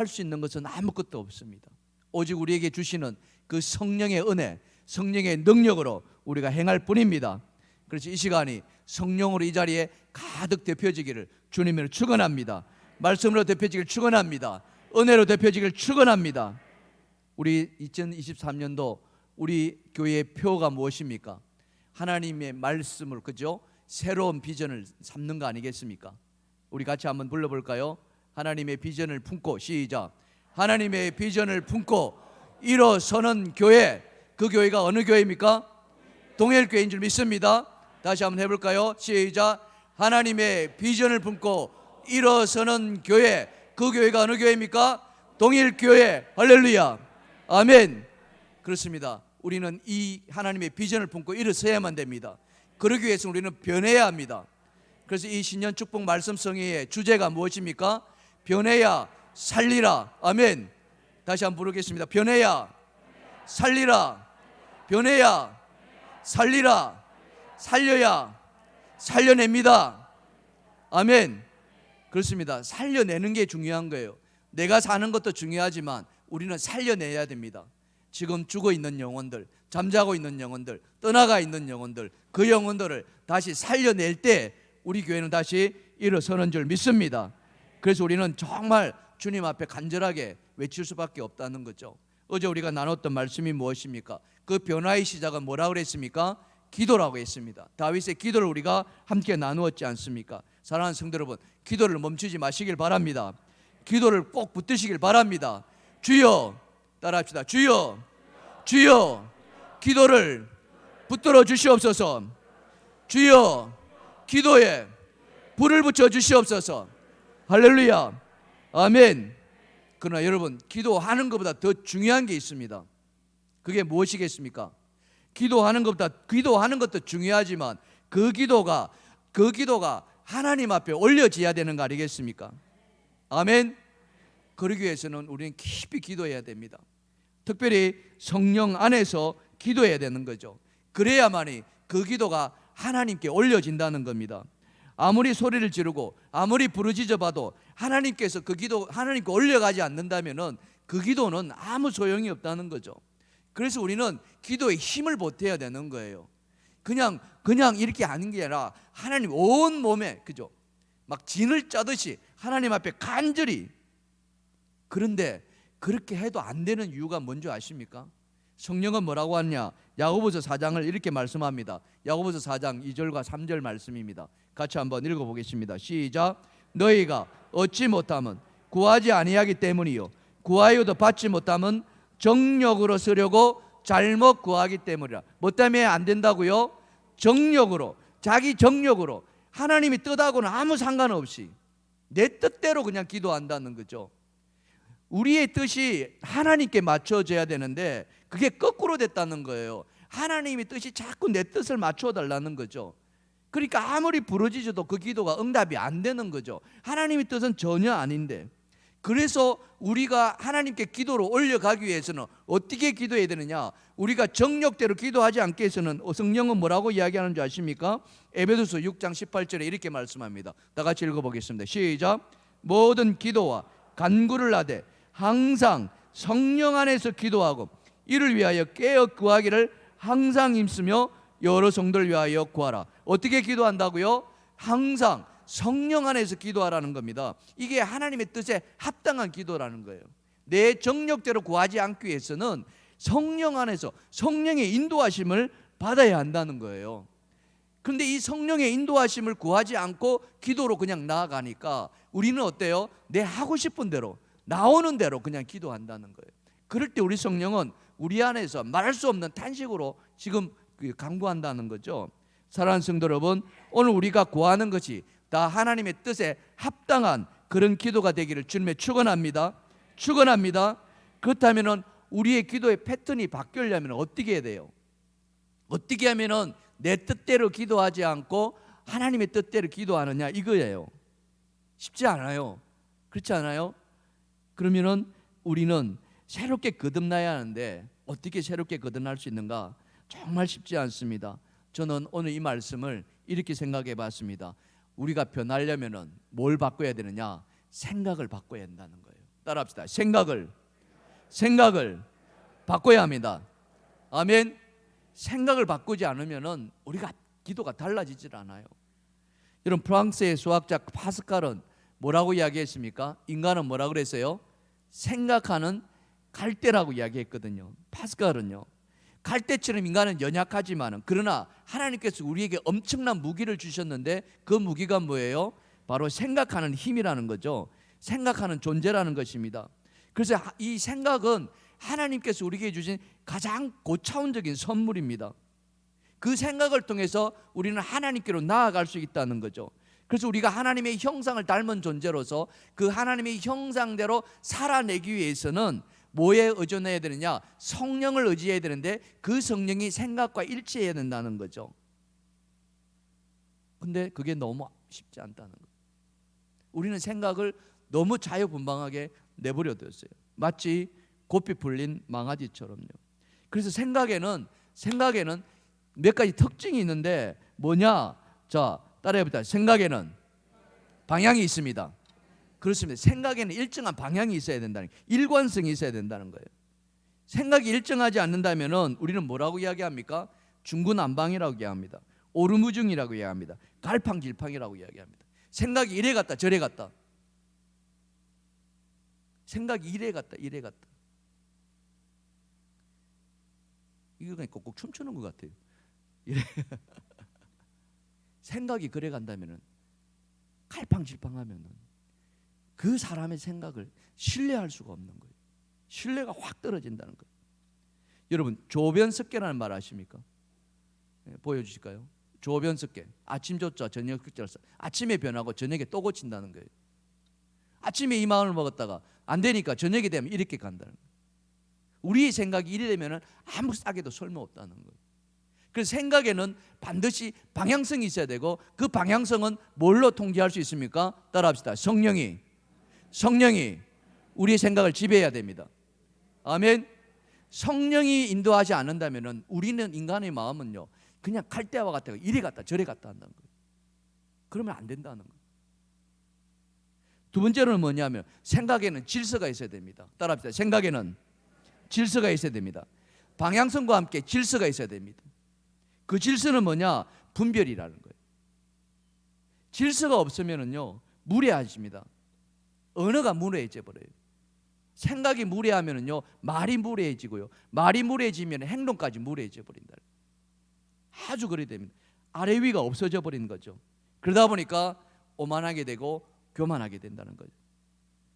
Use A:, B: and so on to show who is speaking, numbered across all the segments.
A: 할 수 있는 것은 아무것도 없습니다. 오직 우리에게 주시는 그 성령의 은혜, 성령의 능력으로 우리가 행할 뿐입니다. 그래서 이 시간이 성령으로 이 자리에 가득 대표지기를 주님으로 축원합니다. 말씀으로 대표지기를 축원합니다. 은혜로 대표지기를 축원합니다. 우리 2023년도 우리 교회의 표가 무엇입니까? 하나님의 말씀을, 그죠? 새로운 비전을 삼는 거 아니겠습니까? 우리 같이 한번 불러볼까요? 하나님의 비전을 품고, 시작. 하나님의 비전을 품고 일어서는 교회. 그 교회가 어느 교회입니까? 동일교회인 줄 믿습니다. 다시 한번 해볼까요? 시작. 하나님의 비전을 품고 일어서는 교회. 그 교회가 어느 교회입니까? 동일교회. 할렐루야. 아멘. 그렇습니다. 우리는 이 하나님의 비전을 품고 일어서야만 됩니다. 그러기 위해서 우리는 변해야 합니다. 그래서 이 신년 축복 말씀성의 주제가 무엇입니까? 변해야 살리라. 아멘. 다시 한번 부르겠습니다. 변해야 살리라. 변해야 살리라. 살려야 살려냅니다. 아멘. 그렇습니다. 살려내는 게 중요한 거예요. 내가 사는 것도 중요하지만 우리는 살려내야 됩니다. 지금 죽어있는 영혼들, 잠자고 있는 영혼들, 떠나가 있는 영혼들, 그 영혼들을 다시 살려낼 때 우리 교회는 다시 일어서는 줄 믿습니다. 그래서 우리는 정말 주님 앞에 간절하게 외칠 수밖에 없다는 거죠. 어제 우리가 나눴던 말씀이 무엇입니까? 그 변화의 시작은 뭐라고 그랬습니까? 기도라고 했습니다. 다윗의 기도를 우리가 함께 나누었지 않습니까? 사랑하는 성도 여러분, 기도를 멈추지 마시길 바랍니다. 기도를 꼭 붙드시길 바랍니다. 주여, 따라합시다. 주여, 주여, 기도를 붙들어 주시옵소서. 주여, 기도에 불을 붙여 주시옵소서. 할렐루야. 아멘. 그러나 여러분, 기도하는 것보다 더 중요한 게 있습니다. 그게 무엇이겠습니까? 기도하는 것도 중요하지만 그 기도가 하나님 앞에 올려져야 되는 거 아니겠습니까? 아멘. 그러기 위해서는 우리는 깊이 기도해야 됩니다. 특별히 성령 안에서 기도해야 되는 거죠. 그래야만이 그 기도가 하나님께 올려진다는 겁니다. 아무리 소리를 지르고 아무리 부르짖어 봐도 하나님께서 그 기도 하나님께 올려가지 않는다면은 그 기도는 아무 소용이 없다는 거죠. 그래서 우리는 기도에 힘을 보태야 되는 거예요. 그냥 이렇게 하는 게 아니라 하나님 온 몸에, 그죠? 막 진을 짜듯이 하나님 앞에 간절히. 그런데 그렇게 해도 안 되는 이유가 뭔지 아십니까? 성령은 뭐라고 하냐? 야고보서 4장을 이렇게 말씀합니다. 야고보서 4장 2절과 3절 말씀입니다. 같이 한번 읽어보겠습니다. 시작. 너희가 얻지 못함은 구하지 아니하기 때문이요 구하여도 받지 못함은 정욕으로 쓰려고 잘못 구하기 때문이라. 뭐 때문에 안 된다고요? 정욕으로, 자기 정욕으로, 하나님이 뜻하고는 아무 상관없이 내 뜻대로 그냥 기도한다는 거죠. 우리의 뜻이 하나님께 맞춰져야 되는데 그게 거꾸로 됐다는 거예요. 하나님의 뜻이 자꾸 내 뜻을 맞춰 달라는 거죠. 그러니까 아무리 부르짖어도 그 기도가 응답이 안 되는 거죠. 하나님의 뜻은 전혀 아닌데. 그래서 우리가 하나님께 기도를 올려가기 위해서는 어떻게 기도해야 되느냐? 우리가 정욕대로 기도하지 않게 해서는 성령은 뭐라고 이야기하는 줄 아십니까? 에베소서 6장 18절에 이렇게 말씀합니다. 다 같이 읽어보겠습니다. 시작. 모든 기도와 간구를 하되 항상 성령 안에서 기도하고 이를 위하여 깨어 구하기를 항상 힘쓰며 여러 성도를 위하여 구하라. 어떻게 기도한다고요? 항상 성령 안에서 기도하라는 겁니다. 이게 하나님의 뜻에 합당한 기도라는 거예요. 내 정력대로 구하지 않기 위해서는 성령 안에서 성령의 인도하심을 받아야 한다는 거예요. 그런데 이 성령의 인도하심을 구하지 않고 기도로 그냥 나아가니까 우리는 어때요? 내 하고 싶은 대로, 나오는 대로 그냥 기도한다는 거예요. 그럴 때 우리 성령은 우리 안에서 말할 수 없는 탄식으로 지금 간구한다는 거죠. 사랑하는 성도 여러분, 오늘 우리가 구하는 것이 다 하나님의 뜻에 합당한 그런 기도가 되기를 주님의 축원합니다. 축원합니다. 그렇다면 우리의 기도의 패턴이 바뀌려면 어떻게 해야 돼요? 어떻게 하면은 내 뜻대로 기도하지 않고 하나님의 뜻대로 기도하느냐, 이거예요. 쉽지 않아요. 그렇지 않아요? 그러면은 우리는 새롭게 거듭나야 하는데 어떻게 새롭게 거듭날 수 있는가? 정말 쉽지 않습니다. 저는 오늘 이 말씀을 이렇게 생각해 봤습니다. 우리가 변하려면은 뭘 바꿔야 되느냐? 생각을 바꿔야 한다는 거예요. 따라합시다. 생각을 바꿔야 합니다. 아멘. 생각을 바꾸지 않으면은 우리가 기도가 달라지질 않아요. 여러분, 프랑스의 수학자 파스칼은 뭐라고 이야기했습니까? 인간은 뭐라고 그랬어요? 생각하는 갈대라고 이야기했거든요. 파스칼은요, 갈대처럼 인간은 연약하지만은, 그러나 하나님께서 우리에게 엄청난 무기를 주셨는데 그 무기가 뭐예요? 바로 생각하는 힘이라는 거죠. 생각하는 존재라는 것입니다. 그래서 이 생각은 하나님께서 우리에게 주신 가장 고차원적인 선물입니다. 그 생각을 통해서 우리는 하나님께로 나아갈 수 있다는 거죠. 그래서 우리가 하나님의 형상을 닮은 존재로서 그 하나님의 형상대로 살아내기 위해서는 뭐에 의존해야 되느냐? 성령을 의지해야 되는데 그 성령이 생각과 일치해야 된다는 거죠. 근데 그게 너무 쉽지 않다는 거예요. 우리는 생각을 너무 자유분방하게 내버려 뒀어요. 마치 고삐 풀린 망아지처럼요. 그래서 생각에는 몇 가지 특징이 있는데 뭐냐? 자, 따라해보자. 생각에는 방향이 있습니다. 그렇습니다. 생각에는 일정한 방향이 있어야 된다는 거예요. 일관성이 있어야 된다는 거예요. 생각이 일정하지 않는다면 우리는 뭐라고 이야기합니까? 중구난방이라고 이야기합니다. 오르무중이라고 이야기합니다. 갈팡질팡이라고 이야기합니다. 생각이 이래 갔다 저래 갔다. 생각이 이래 갔다 이래 갔다. 이거 그냥 꼭꼭 춤추는 것 같아요. 이래. 생각이 그래 간다면은, 갈팡질팡하면은 그 사람의 생각을 신뢰할 수가 없는 거예요. 신뢰가 확 떨어진다는 거예요. 여러분, 조변석계라는 말 아십니까? 네, 보여주실까요? 조변석계. 아침 조자 저녁 조자. 아침에 변하고 저녁에 또 고친다는 거예요. 아침에 이 마음을 먹었다가 안 되니까 저녁이 되면 이렇게 간다는 거예요. 우리의 생각이 이래 되면 아무 싸게도 소용없다는 거예요. 그래서 생각에는 반드시 방향성이 있어야 되고, 그 방향성은 뭘로 통제할 수 있습니까? 따라합시다. 성령이 우리의 생각을 지배해야 됩니다. 아멘. 성령이 인도하지 않는다면 우리는, 인간의 마음은요, 그냥 갈대와 같다가 이리 갔다 저리 갔다 한다는 거예요. 그러면 안 된다는 거예요. 두 번째로는 뭐냐면, 생각에는 질서가 있어야 됩니다. 따라합시다. 생각에는 질서가 있어야 됩니다. 방향성과 함께 질서가 있어야 됩니다. 그 질서는 뭐냐? 분별이라는 거예요. 질서가 없으면은요, 무례해집니다. 언어가 무례해져 버려요. 생각이 무례하면은요, 말이 무례해지고요, 말이 무례해지면 행동까지 무례해져 버린다. 아주 그래 됩니다. 아래 위가 없어져 버리는 거죠. 그러다 보니까 오만하게 되고 교만하게 된다는 거죠.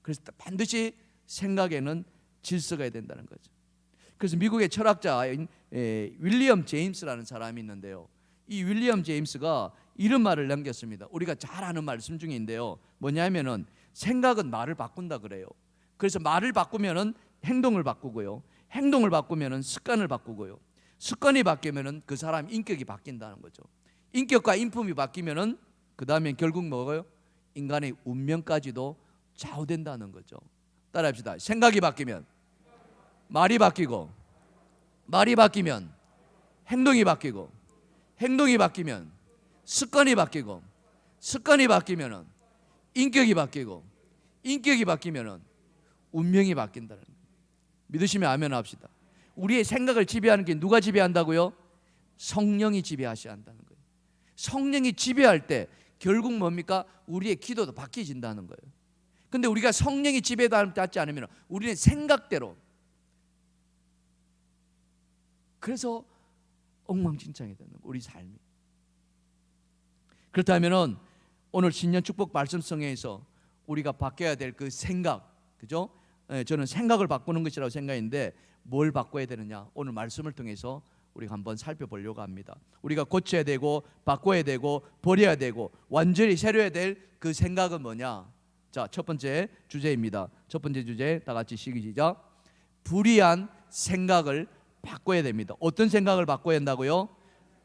A: 그래서 반드시 생각에는 질서가 된다는 거죠. 그래서 미국의 철학자인 윌리엄 제임스라는 사람이 있는데요, 이 윌리엄 제임스가 이런 말을 남겼습니다. 우리가 잘 아는 말씀 중인데요, 뭐냐면은 생각은 말을 바꾼다 그래요. 그래서 말을 바꾸면은 행동을 바꾸고요, 행동을 바꾸면은 습관을 바꾸고요, 습관이 바뀌면은 그 사람 인격이 바뀐다는 거죠. 인격과 인품이 바뀌면은 그 다음에 결국 뭐예요? 인간의 운명까지도 좌우된다는 거죠. 따라합시다. 생각이 바뀌면 말이 바뀌고, 말이 바뀌면 행동이 바뀌고, 행동이 바뀌면 습관이 바뀌고, 습관이 바뀌면은 인격이 바뀌고, 인격이 바뀌면은 운명이 바뀐다는 거예요. 믿으시면 아멘 합시다. 우리의 생각을 지배하는 게 누가 지배한다고요? 성령이 지배하셔야 한다는 거예요. 성령이 지배할 때 결국 뭡니까? 우리의 기도도 바뀌어진다는 거예요. 근데 우리가 성령이 지배받지 않으면 우리는 생각대로, 그래서 엉망진창이 되는 거예요, 우리 삶이. 그렇다면 오늘 신년 축복 말씀성에서 우리가 바뀌어야 될 그 생각, 그죠? 저는 생각을 바꾸는 것이라고 생각했는데, 뭘 바꿔야 되느냐? 오늘 말씀을 통해서 우리가 한번 살펴보려고 합니다. 우리가 고쳐야 되고, 바꿔야 되고, 버려야 되고, 완전히 새로워야 될 그 생각은 뭐냐? 자, 첫 번째 주제입니다. 첫 번째 주제, 다 같이 시작. 불의한 생각을 바꿔야 됩니다. 어떤 생각을 바꿔야 한다고요?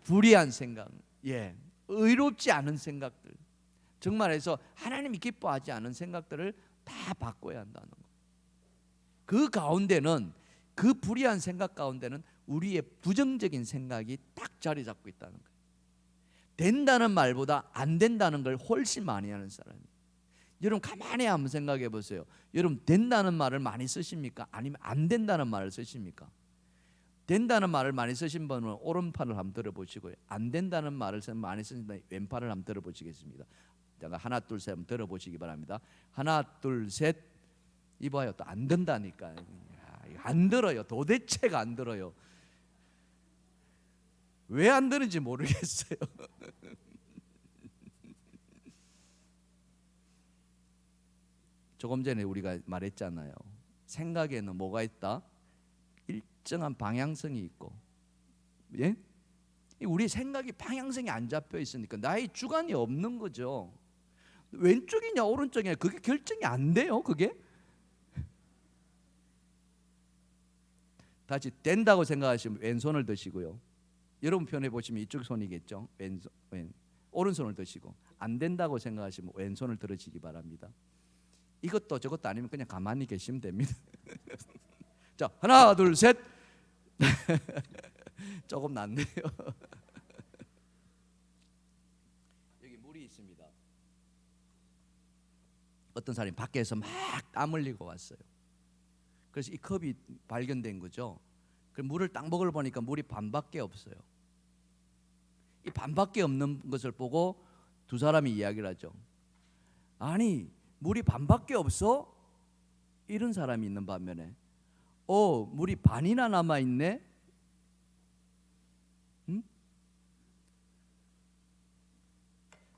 A: 불의한 생각. 예, 의롭지 않은 생각들, 정말 해서 하나님이 기뻐하지 않은 생각들을 다 바꿔야 한다는 거. 그 가운데는, 그 불의한 생각 가운데는 우리의 부정적인 생각이 딱 자리 잡고 있다는 거예요. 된다는 말보다 안 된다는 걸 훨씬 많이 하는 사람이에요. 여러분 가만히 한번 생각해 보세요. 여러분 된다는 말을 많이 쓰십니까? 아니면 안 된다는 말을 쓰십니까? 된다는 말을 많이 쓰신 분은 오른팔을 한번 들어보시고요. 안 된다는 말을 많이 쓰신 분은 왼팔을 한번 들어보시겠습니다. 제가 하나 둘 셋 한번 들어보시기 바랍니다. 하나 둘 셋. 이봐요, 또 안 된다니까. 안 들어요. 도대체가 안 들어요. 왜 안 되는지 모르겠어요. 조금 전에 우리가 말했잖아요. 생각에는 뭐가 있다? 일정한 방향성이 있고, 예? 우리 생각이 방향성이 안 잡혀 있으니까 나의 주관이 없는 거죠. 왼쪽이냐 오른쪽이냐 그게 결정이 안 돼요. 그게 다시 된다고 생각하시면 왼손을 드시고요. 여러분 편에 보시면 이쪽 손이겠죠. 오른손을 드시고, 안 된다고 생각하시면 왼손을 들으시기 바랍니다. 이것도 저것도 아니면 그냥 가만히 계시면 됩니다. 자, 하나 둘 셋. 조금 낫네요. 여기 물이 있습니다. 어떤 사람이 밖에서 막 땀 흘리고 왔어요. 그래서 이 컵이 발견된 거죠. 그 물을 딱 먹을 보니까 물이 반밖에 없어요. 이 반밖에 없는 것을 보고 두 사람이 이야기를 하죠. 아니, 물이 반밖에 없어? 이런 사람이 있는 반면에 물이 반이나 남아있네? 응?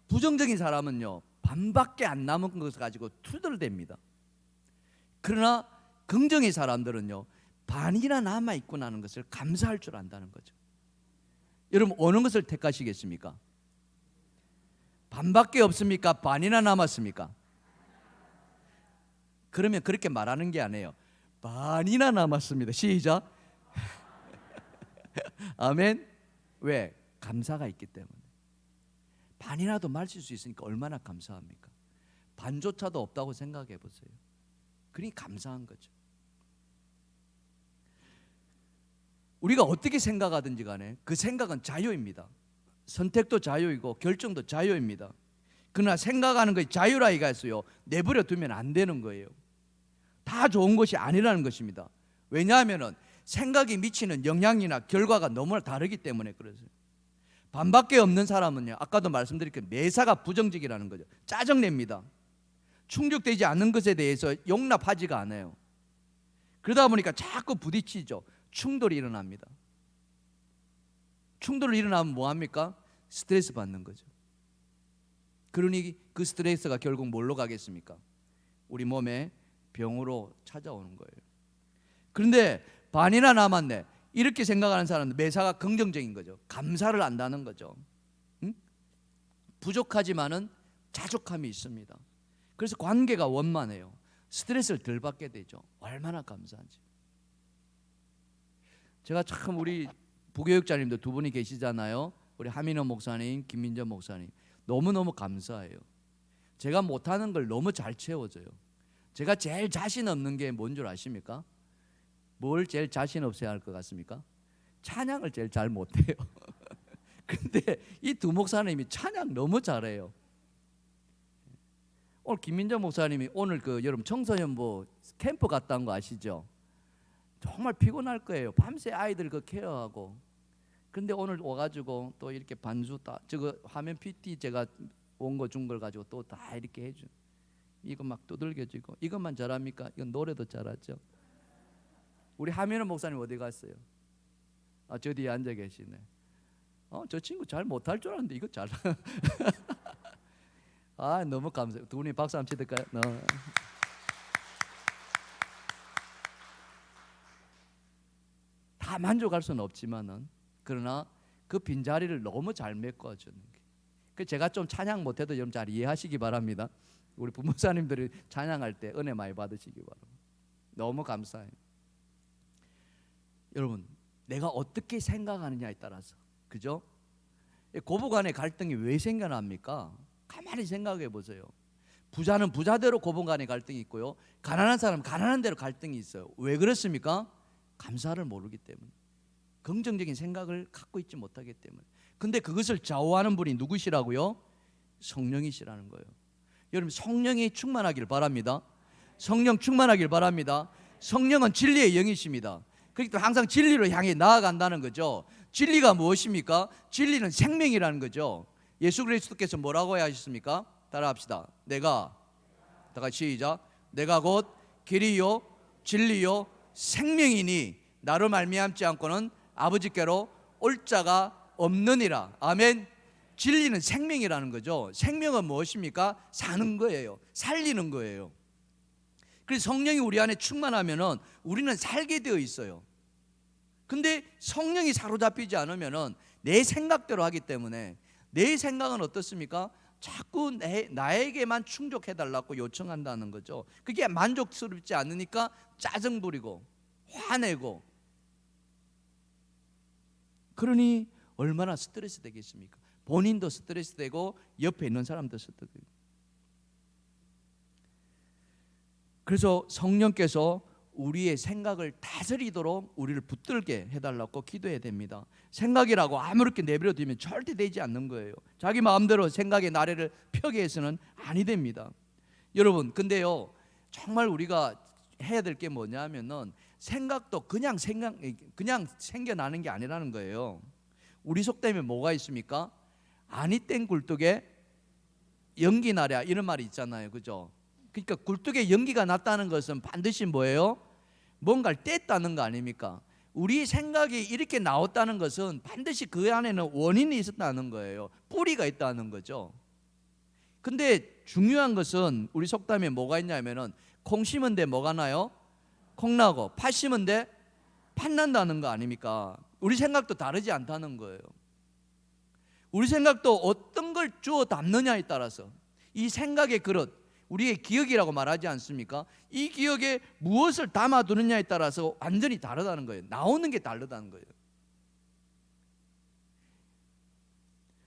A: 부정적인 사람은요, 반밖에 안 남은 것을 가지고 투덜댑니다. 그러나 긍정의 사람들은요, 반이나 남아있구나 하는 것을 감사할 줄 안다는 거죠. 여러분 어느 것을 택하시겠습니까? 반밖에 없습니까? 반이나 남았습니까? 그러면 그렇게 말하는 게 아니에요. 반이나 남았습니다. 시작. 아멘. 왜? 감사가 있기 때문에. 반이라도 마실 수 있으니까 얼마나 감사합니까? 반조차도 없다고 생각해 보세요. 그러니 감사한 거죠. 우리가 어떻게 생각하든지 간에 그 생각은 자유입니다. 선택도 자유이고 결정도 자유입니다. 그러나 생각하는 것이 자유라 이거였어요. 내버려 두면 안 되는 거예요. 다 좋은 것이 아니라는 것입니다. 왜냐하면 생각이 미치는 영향이나 결과가 너무나 다르기 때문에 그러세요. 반밖에 없는 사람은요, 아까도 말씀드렸듯이 매사가 부정적이라는 거죠. 짜증냅니다. 충족되지 않는 것에 대해서 용납하지가 않아요. 그러다 보니까 자꾸 부딪히죠. 충돌이 일어납니다. 충돌이 일어나면 뭐합니까? 스트레스 받는 거죠. 그러니 그 스트레스가 결국 뭘로 가겠습니까? 우리 몸에 병으로 찾아오는 거예요. 그런데 반이나 남았네, 이렇게 생각하는 사람은 매사가 긍정적인 거죠. 감사를 안다는 거죠. 응? 부족하지만은 자족함이 있습니다. 그래서 관계가 원만해요. 스트레스를 덜 받게 되죠. 얼마나 감사한지. 제가 참 우리 부교육자님들 두 분이 계시잖아요. 우리 하민호 목사님, 김민전 목사님, 너무너무 감사해요. 제가 못하는 걸 너무 잘 채워줘요. 제가 제일 자신 없는 게 뭔 줄 아십니까? 뭘 제일 자신 없어야 할 것 같습니까? 찬양을 제일 잘 못해요. 근데 이 두 목사님이 찬양 너무 잘해요. 오늘 김민정 목사님이 오늘 그 여러분 청소년부 캠프 갔다 온 거 아시죠? 정말 피곤할 거예요. 밤새 아이들 그 케어하고. 근데 오늘 와가지고 또 이렇게 반주 저거 화면 PT 제가 온 거 준 걸 가지고 또 다 이렇게 해줘. 이거 막 두들겨지고. 이것만 잘합니까? 이건 노래도 잘하죠. 우리 하민호 목사님 어디 갔어요? 저 뒤에 앉아 계시네. 저 친구 잘 못할 줄 알았는데 이거 잘. 너무 감사해요. 두 분이 박수 한번 치실까요? 다 만족할 수는 없지만은, 그러나 그 빈자리를 너무 잘 메꿔주는 게. 그 제가 좀 찬양 못해도 여러분 잘 이해하시기 바랍니다. 우리 부모사님들이 찬양할 때 은혜 많이 받으시기 바랍니다. 너무 감사해요. 여러분, 내가 어떻게 생각하느냐에 따라서, 그죠? 고부간의 갈등이 왜 생겨납니까? 가만히 생각해 보세요. 부자는 부자대로 고부간의 갈등이 있고요, 가난한 사람은 가난한 대로 갈등이 있어요. 왜 그렇습니까? 감사를 모르기 때문에, 긍정적인 생각을 갖고 있지 못하기 때문에. 근데 그것을 좌우하는 분이 누구시라고요? 성령이시라는 거예요. 여러분 성령이 충만하길 바랍니다. 성령 충만하길 바랍니다. 성령은 진리의 영이십니다. 그러니까 항상 진리로 향해 나아간다는 거죠. 진리가 무엇입니까? 진리는 생명이라는 거죠. 예수 그리스도께서 뭐라고 하셨습니까? 따라합시다. 내가, 다 같이 시작. 내가 곧 길이요 진리요 생명이니 나로 말미암지 않고는 아버지께로 올 자가 없느니라. 아멘. 진리는 생명이라는 거죠. 생명은 무엇입니까? 사는 거예요. 살리는 거예요. 그래서 성령이 우리 안에 충만하면은 우리는 살게 되어 있어요. 근데 성령이 사로잡히지 않으면은 내 생각대로 하기 때문에 내 생각은 어떻습니까? 자꾸 나에게만 충족해달라고 요청한다는 거죠. 그게 만족스럽지 않으니까 짜증 부리고 화내고, 그러니 얼마나 스트레스 되겠습니까? 본인도 스트레스 되고 옆에 있는 사람도 스트레스 되고. 그래서 성령께서 우리의 생각을 다스리도록 우리를 붙들게 해달라고 기도해야 됩니다. 생각이라고 아무렇게 내버려두면 절대 되지 않는 거예요. 자기 마음대로 생각의 나래를 펴게 해서는 아니 됩니다. 여러분, 근데요 정말 우리가 해야 될 게 뭐냐면은 생각도 그냥 생겨나는 게 아니라는 거예요. 우리 속담에 뭐가 있습니까? 아니 땐 굴뚝에 연기 나랴, 이런 말이 있잖아요. 그죠? 그러니까 굴뚝에 연기가 났다는 것은 반드시 뭐예요? 뭔가를 뗐다는 거 아닙니까? 우리 생각이 이렇게 나왔다는 것은 반드시 그 안에는 원인이 있었다는 거예요. 뿌리가 있다는 거죠. 근데 중요한 것은 우리 속담에 뭐가 있냐면은 콩 심은 데 뭐가 나요? 콩 나고, 팥 심은 데 팥 난다는 거 아닙니까? 우리 생각도 다르지 않다는 거예요. 우리 생각도 어떤 걸 주워 담느냐에 따라서, 이 생각의 그릇, 우리의 기억이라고 말하지 않습니까? 이 기억에 무엇을 담아두느냐에 따라서 완전히 다르다는 거예요. 나오는 게 다르다는 거예요.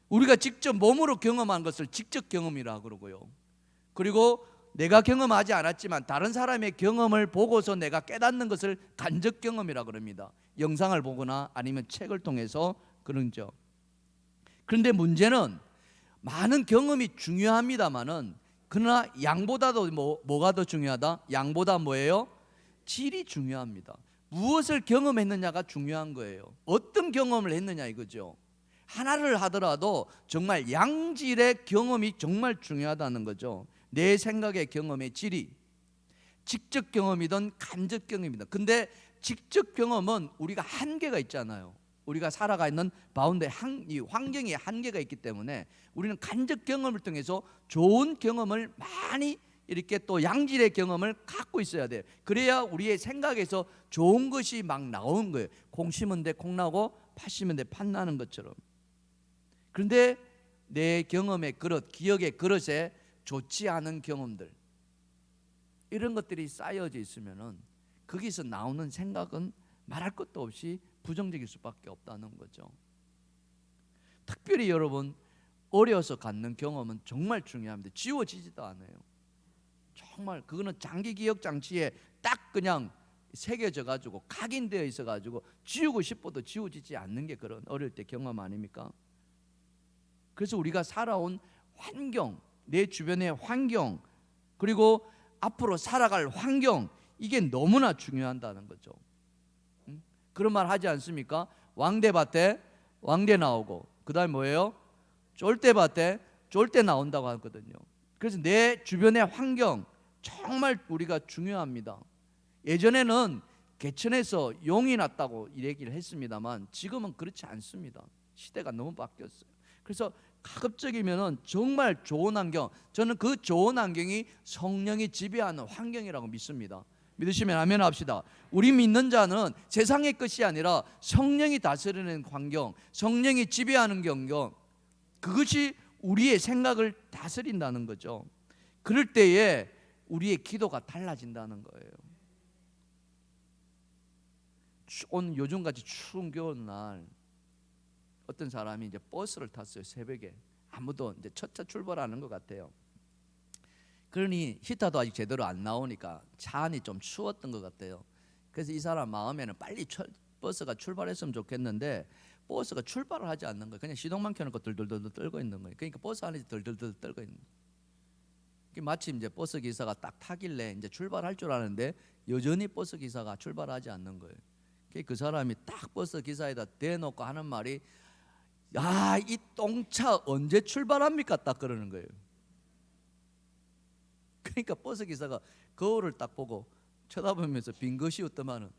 A: 우리가 직접 몸으로 경험한 것을 직접 경험이라고 그러고요. 그리고 내가 경험하지 않았지만 다른 사람의 경험을 보고서 내가 깨닫는 것을 간접 경험이라고 그럽니다. 영상을 보거나 아니면 책을 통해서 그런죠. 그런데 문제는 많은 경험이 중요합니다만은, 그러나 양보다도 뭐가 더 중요하다? 양보다 뭐예요? 질이 중요합니다. 무엇을 경험했느냐가 중요한 거예요. 어떤 경험을 했느냐 이거죠. 하나를 하더라도 정말 양질의 경험이 정말 중요하다는 거죠. 내 생각의 경험의 질이 직접 경험이든 간접 경험이든. 근데 직접 경험은 우리가 한계가 있잖아요. 우리가 살아가 있는 바운드, 이 환경에 한계가 있기 때문에 우리는 간접 경험을 통해서 좋은 경험을 많이 이렇게 또 양질의 경험을 갖고 있어야 돼요. 그래야 우리의 생각에서 좋은 것이 막 나오는 거예요. 콩 심은 데 콩 나고 팥 심은 데 팥 나는 것처럼. 그런데 내 경험의 그릇, 기억의 그릇에 좋지 않은 경험들, 이런 것들이 쌓여져 있으면은 거기서 나오는 생각은 말할 것도 없이 부정적일 수밖에 없다는 거죠. 특별히 여러분, 어려서 갖는 경험은 정말 중요합니다. 지워지지도 않아요. 정말 그거는 장기 기억 장치에 딱 그냥 새겨져 가지고 각인되어 있어 가지고 지우고 싶어도 지워지지 않는 게 그런 어릴 때 경험 아닙니까? 그래서 우리가 살아온 환경, 내 주변의 환경, 그리고 앞으로 살아갈 환경, 이게 너무나 중요하다는 거죠. 그런 말 하지 않습니까? 왕대밭에 왕대 나오고, 그 다음에 뭐예요? 쫄대밭에 쫄대 나온다고 하거든요. 그래서 내 주변의 환경 정말 우리가 중요합니다. 예전에는 개천에서 용이 났다고 얘기를 했습니다만 지금은 그렇지 않습니다. 시대가 너무 바뀌었어요. 그래서 가급적이면 정말 좋은 환경, 저는 그 좋은 환경이 성령이 지배하는 환경이라고 믿습니다. 믿으시면 아멘 합시다. 우리 믿는 자는 세상의 것이 아니라 성령이 다스리는 환경, 성령이 지배하는 환경, 그것이 우리의 생각을 다스린다는 거죠. 그럴 때에 우리의 기도가 달라진다는 거예요. 오늘 요즘같이 추운 겨울날 어떤 사람이 이제 버스를 탔어요. 새벽에 아무도 이제 첫차 출발하는 것 같아요. 그러니 히터도 아직 제대로 안 나오니까 차 안이 좀 추웠던 것 같아요. 그래서 이 사람 마음에는 빨리 버스가 출발했으면 좋겠는데 버스가 출발을 하지 않는 거예요. 그냥 시동만 켜놓고 덜덜덜 떨고 있는 거예요. 그러니까 버스 안에서 덜덜덜 떨고 있는 거예요. 마침 이제 버스 기사가 딱 타길래 이제 출발할 줄 아는데 여전히 버스 기사가 출발하지 않는 거예요. 그 사람이 딱 버스 기사에다 대놓고 하는 말이, 야, 이 똥차 언제 출발합니까? 딱 그러는 거예요. 그러니까 버스 기사가 거울을 딱 보고 쳐다보면서 빈 것이 없더만은,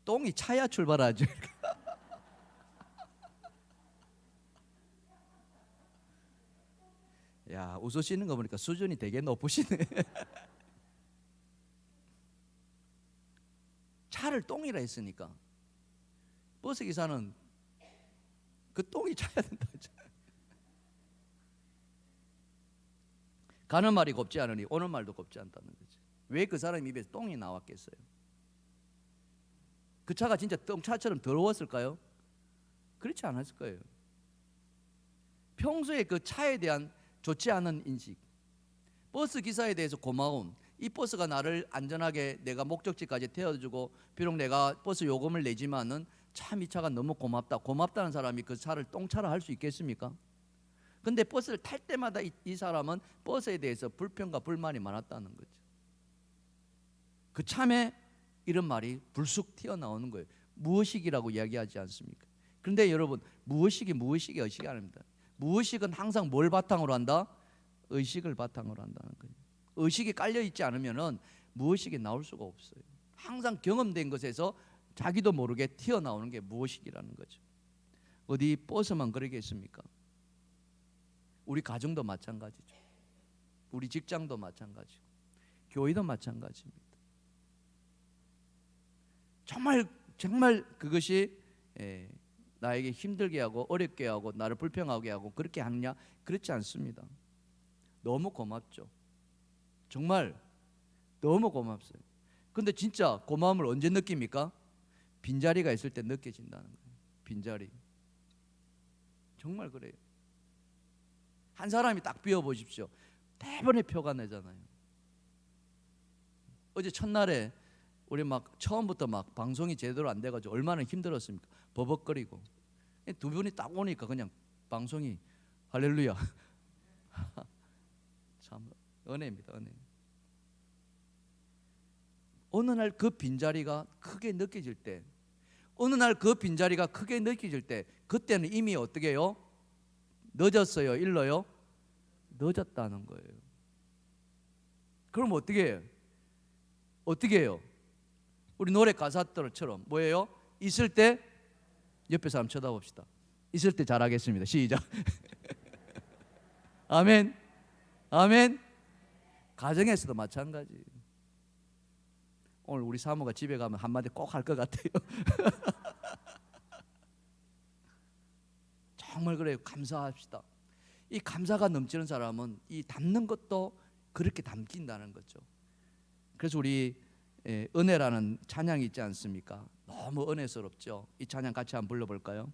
A: 똥이 차야 출발하죠. 야, 웃으시는 거 보니까 수준이 되게 높으시네. 차를 똥이라 했으니까 버스 기사는 그 똥이 차야 된다. 가는 말이 곱지 않으니 오는 말도 곱지 않다는 거지. 왜 그 사람 입에서 똥이 나왔겠어요? 그 차가 진짜 똥차처럼 더러웠을까요? 그렇지 않았을 거예요. 평소에 그 차에 대한 좋지 않은 인식, 버스 기사에 대해서 고마움, 이 버스가 나를 안전하게 내가 목적지까지 태워주고 비록 내가 버스 요금을 내지만은 참 이 차가 너무 고맙다는 사람이 그 차를 똥차라 할 수 있겠습니까? 근데 버스를 탈 때마다 이 사람은 버스에 대해서 불평과 불만이 많았다는 거죠. 그 참에 이런 말이 불쑥 튀어나오는 거예요. 무의식이라고 이야기하지 않습니까? 그런데 여러분, 무의식이 의식이 아닙니다. 무의식은 항상 뭘 바탕으로 한다? 의식을 바탕으로 한다는 거예요. 의식이 깔려 있지 않으면은 무의식이 나올 수가 없어요. 항상 경험된 것에서 자기도 모르게 튀어나오는 게 무의식이라는 거죠. 어디 버스만 그러겠습니까? 우리 가정도 마찬가지죠. 우리 직장도 마찬가지고 교회도 마찬가지입니다. 정말 그것이 나에게 힘들게 하고 어렵게 하고 나를 불평하게 하고 그렇게 하느냐? 그렇지 않습니다. 너무 고맙죠. 정말 너무 고맙어요. 근데 진짜 고마움을 언제 느낍니까? 빈자리가 있을 때 느껴진다는 거예요. 빈자리. 정말 그래요. 한 사람이 딱 비워보십시오. 대번에 표가 내잖아요. 어제 첫날에 우리 막 처음부터 막 방송이 제대로 안 돼가지고 얼마나 힘들었습니까? 버벅거리고. 두 분이 딱 오니까 그냥 방송이 할렐루야. 참 은혜입니다. 은혜. 어느 날 그 빈자리가 크게 느껴질 때, 그때는 이미 어떻게 해요? 늦었어요? 일러요? 늦었다는 거예요. 그럼 어떻게 해요? 우리 노래 가사들처럼 뭐예요? 있을 때 옆에 사람 쳐다봅시다. 있을 때 잘하겠습니다. 시작. 아멘. 아멘. 가정에서도 마찬가지. 오늘 우리 사모가 집에 가면 한마디 꼭 할 것 같아요. 정말 그래요. 감사합시다. 이 감사가 넘치는 사람은 이 담는 것도 그렇게 담긴다는 거죠. 그래서 우리 은혜라는 찬양이 있지 않습니까? 너무 은혜스럽죠. 이 찬양 같이 한번 불러볼까요?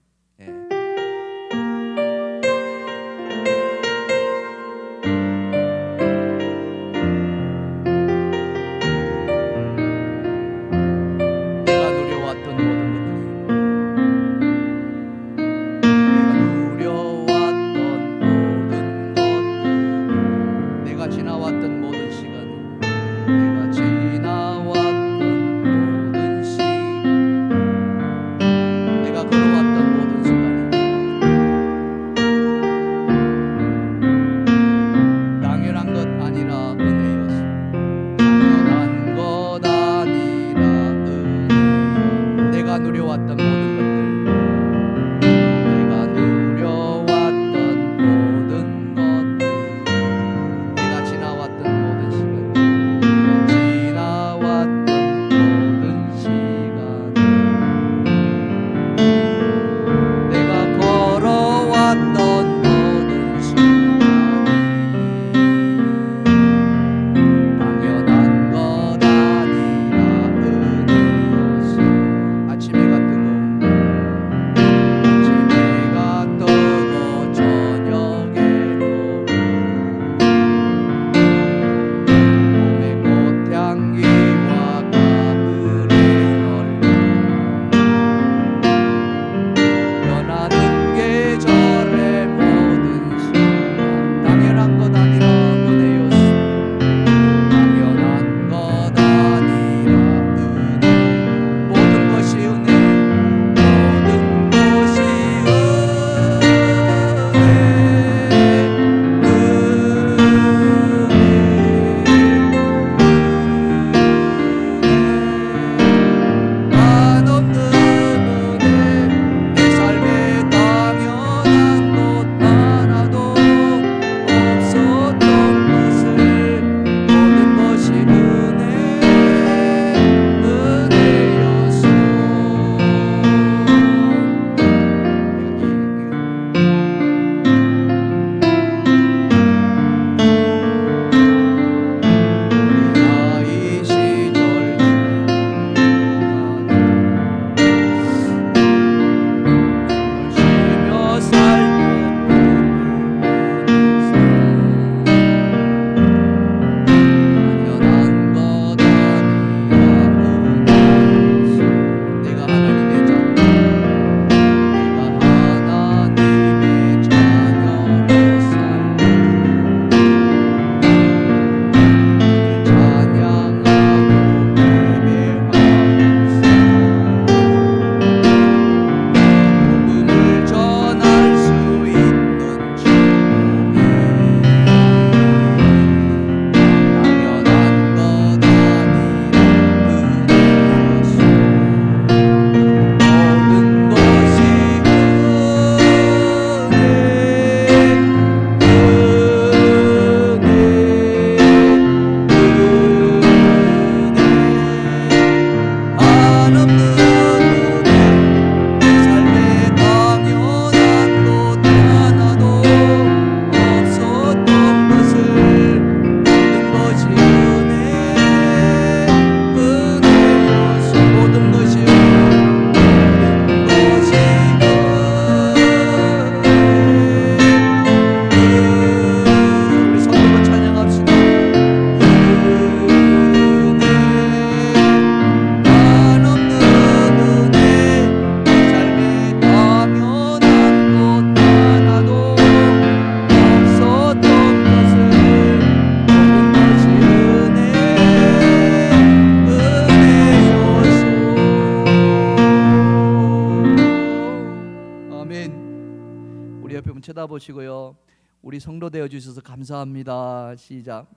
A: 쳐다보시고요. 우리 성도 되어 주셔서 감사합니다. 시작.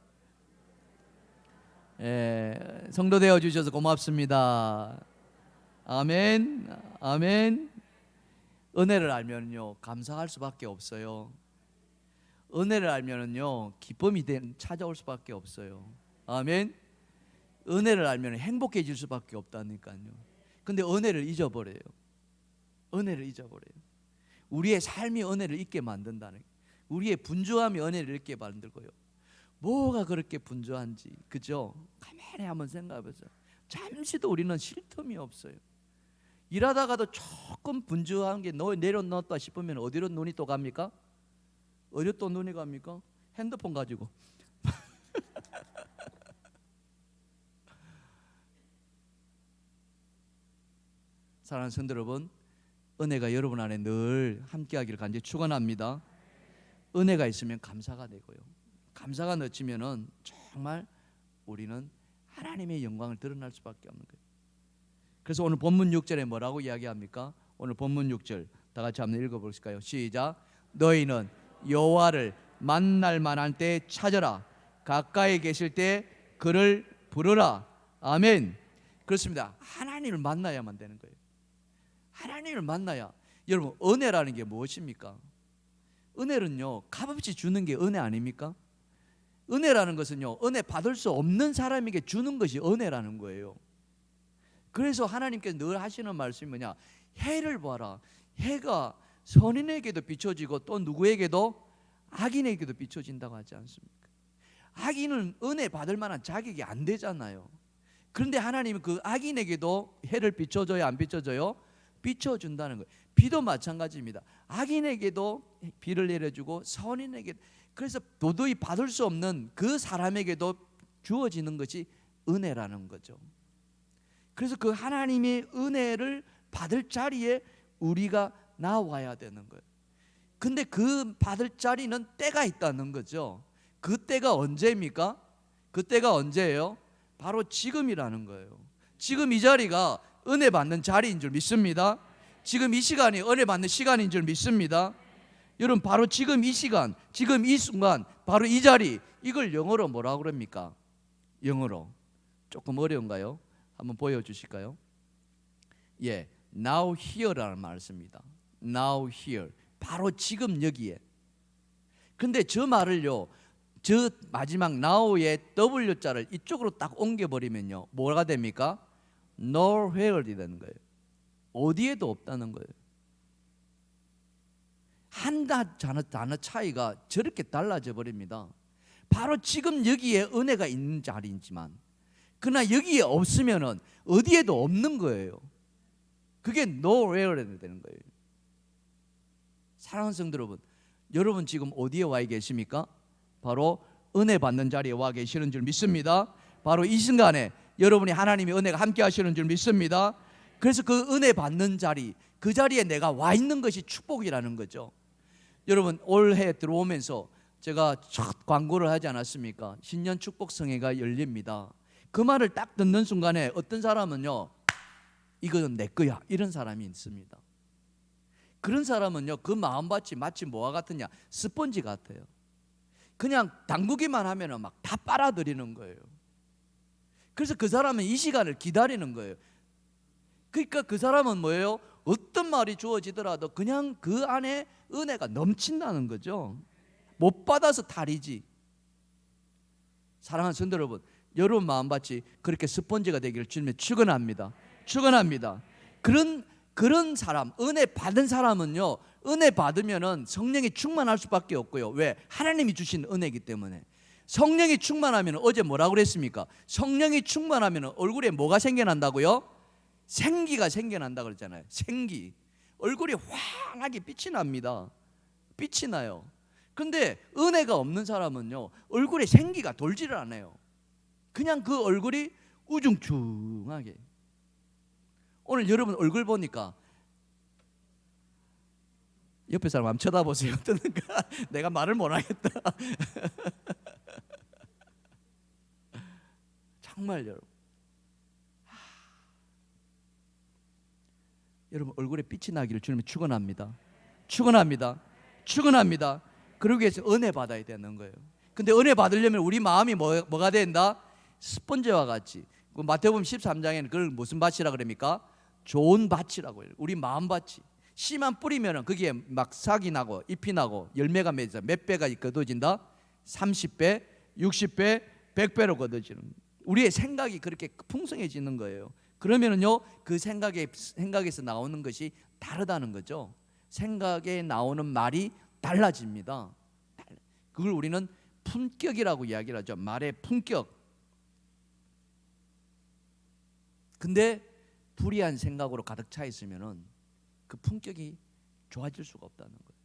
A: 성도 되어 주셔서 고맙습니다. 아멘. 아멘. 은혜를 알면요 감사할 수밖에 없어요. 은혜를 알면요 기쁨이 찾아올 수밖에 없어요. 아멘. 은혜를 알면 행복해질 수밖에 없다니까요. 근데 은혜를 잊어버려요. 은혜를 잊어버려요. 우리의 삶이 은혜를 잊게 만든다는 거예요. 우리의 분주함이 은혜를 잊게 만들고요. 뭐가 그렇게 분주한지, 그죠? 가만히 한번 생각해보세요. 잠시도 우리는 쉴 틈이 없어요. 일하다가도 조금 분주한 게 내려놓았다 싶으면 어디로 눈이 또 갑니까? 어디로 또 눈이 갑니까? 핸드폰 가지고. 사랑하는 성도 여러분, 은혜가 여러분 안에 늘 함께하기를 간절히 축원합니다. 은혜가 있으면 감사가 되고요. 감사가 넘치면은 정말 우리는 하나님의 영광을 드러날 수밖에 없는 거예요. 그래서 오늘 본문 6절에 뭐라고 이야기합니까? 오늘 본문 6절 다 같이 한번 읽어보실까요? 시작. 너희는 여호와를 만날 만한 때 찾아라. 가까이 계실 때 그를 부르라. 아멘. 그렇습니다. 하나님을 만나야만 되는 거예요. 하나님을 만나야. 여러분, 은혜라는 게 무엇입니까? 은혜는요 값없이 주는 게 은혜 아닙니까? 은혜라는 것은요 은혜 받을 수 없는 사람에게 주는 것이 은혜라는 거예요. 그래서 하나님께서 늘 하시는 말씀이 뭐냐? 해를 봐라. 해가 선인에게도 비춰지고 또 누구에게도 악인에게도 비춰진다고 하지 않습니까? 악인은 은혜 받을 만한 자격이 안 되잖아요. 그런데 하나님은 그 악인에게도 해를 비춰줘요, 안 비춰줘요? 비춰준다는 거예요. 비도 마찬가지입니다. 악인에게도 비를 내려주고 선인에게, 그래서 도저히 받을 수 없는 그 사람에게도 주어지는 것이 은혜라는 거죠. 그래서 그 하나님의 은혜를 받을 자리에 우리가 나와야 되는 거예요. 근데 그 받을 자리는 때가 있다는 거죠. 그 때가 언제입니까? 그 때가 언제예요? 바로 지금이라는 거예요. 지금 이 자리가 은혜 받는 자리인 줄 믿습니다. 지금 이 시간이 은혜 받는 시간인 줄 믿습니다. 여러분, 바로 지금 이 시간, 지금 이 순간, 바로 이 자리, 이걸 영어로 뭐라고 그럽니까? 영어로 조금 어려운가요? 한번 보여주실까요? 예, now here라는 말을 씁니다. Now here, 바로 지금 여기에. 근데 저 말을요, 저 마지막 now의 W자를 이쪽으로 딱 옮겨버리면요 뭐가 됩니까? nowhere이 되는 거예요. 어디에도 없다는 거예요. 한 단어 차이가 저렇게 달라져 버립니다. 바로 지금 여기에 은혜가 있는 자리이지만 그러나 여기에 없으면은 어디에도 없는 거예요. 그게 nowhere가 되는 거예요. 사랑하는 성도 여러분, 여러분 지금 어디에 와 계십니까? 바로 은혜 받는 자리에 와 계시는 줄 믿습니다. 바로 이 순간에 여러분이 하나님의 은혜가 함께 하시는 줄 믿습니다. 그래서 그 은혜 받는 자리, 그 자리에 내가 와 있는 것이 축복이라는 거죠. 여러분, 올해 들어오면서 제가 첫 광고를 하지 않았습니까? 신년 축복 성회가 열립니다. 그 말을 딱 듣는 순간에 어떤 사람은요, 이거는 내 거야, 이런 사람이 있습니다. 그런 사람은요, 그 마음밭이 마치 뭐와 같으냐? 스펀지 같아요. 그냥 담그기만 하면 막 다 빨아들이는 거예요. 그래서 그 사람은 이 시간을 기다리는 거예요. 그러니까 그 사람은 뭐예요? 어떤 말이 주어지더라도 그냥 그 안에 은혜가 넘친다는 거죠. 못 받아서 탈이지. 사랑하는 성도 여러분, 여러분 마음밭이 그렇게 스펀지가 되기를 주님의 축원합니다. 축원합니다. 그런 사람, 은혜 받은 사람은요, 은혜 받으면은 성령이 충만할 수밖에 없고요. 왜? 하나님이 주신 은혜이기 때문에. 성령이 충만하면 어제 뭐라고 그랬습니까? 성령이 충만하면 얼굴에 뭐가 생겨난다고요? 생기가 생겨난다고 그랬잖아요. 생기. 얼굴이 환하게 빛이 납니다. 빛이 나요. 근데 은혜가 없는 사람은요, 얼굴에 생기가 돌지를 않아요. 그냥 그 얼굴이 우중충하게. 오늘 여러분 얼굴 보니까 옆에 사람 한번 쳐다보세요. 어떠는가? 내가 말을 못하겠다. 정말 여러분 얼굴에 빛이 나기를 주님이 축원합니다. 축원합니다. 축원합니다. 그러기 위해서 은혜 받아야 되는 거예요. 근데 은혜 받으려면 우리 마음이 뭐가 된다? 스펀지와 같이. 마태복음 13장에는 그걸 무슨 밭이라 그럽니까? 좋은 밭이라고 해요. 우리 마음 밭이. 씨만 뿌리면 거기에 막 싹이 나고 잎이 나고 열매가 맺어 몇 배가 거둬진다? 30배, 60배, 100배로 거둬지는. 우리의 생각이 그렇게 풍성해지는 거예요. 그러면은요, 그 생각에서 나오는 것이 다르다는 거죠. 생각에 나오는 말이 달라집니다. 그걸 우리는 품격이라고 이야기를 하죠. 말의 품격. 근데 불의한 생각으로 가득 차 있으면은 그 품격이 좋아질 수가 없다는 거예요.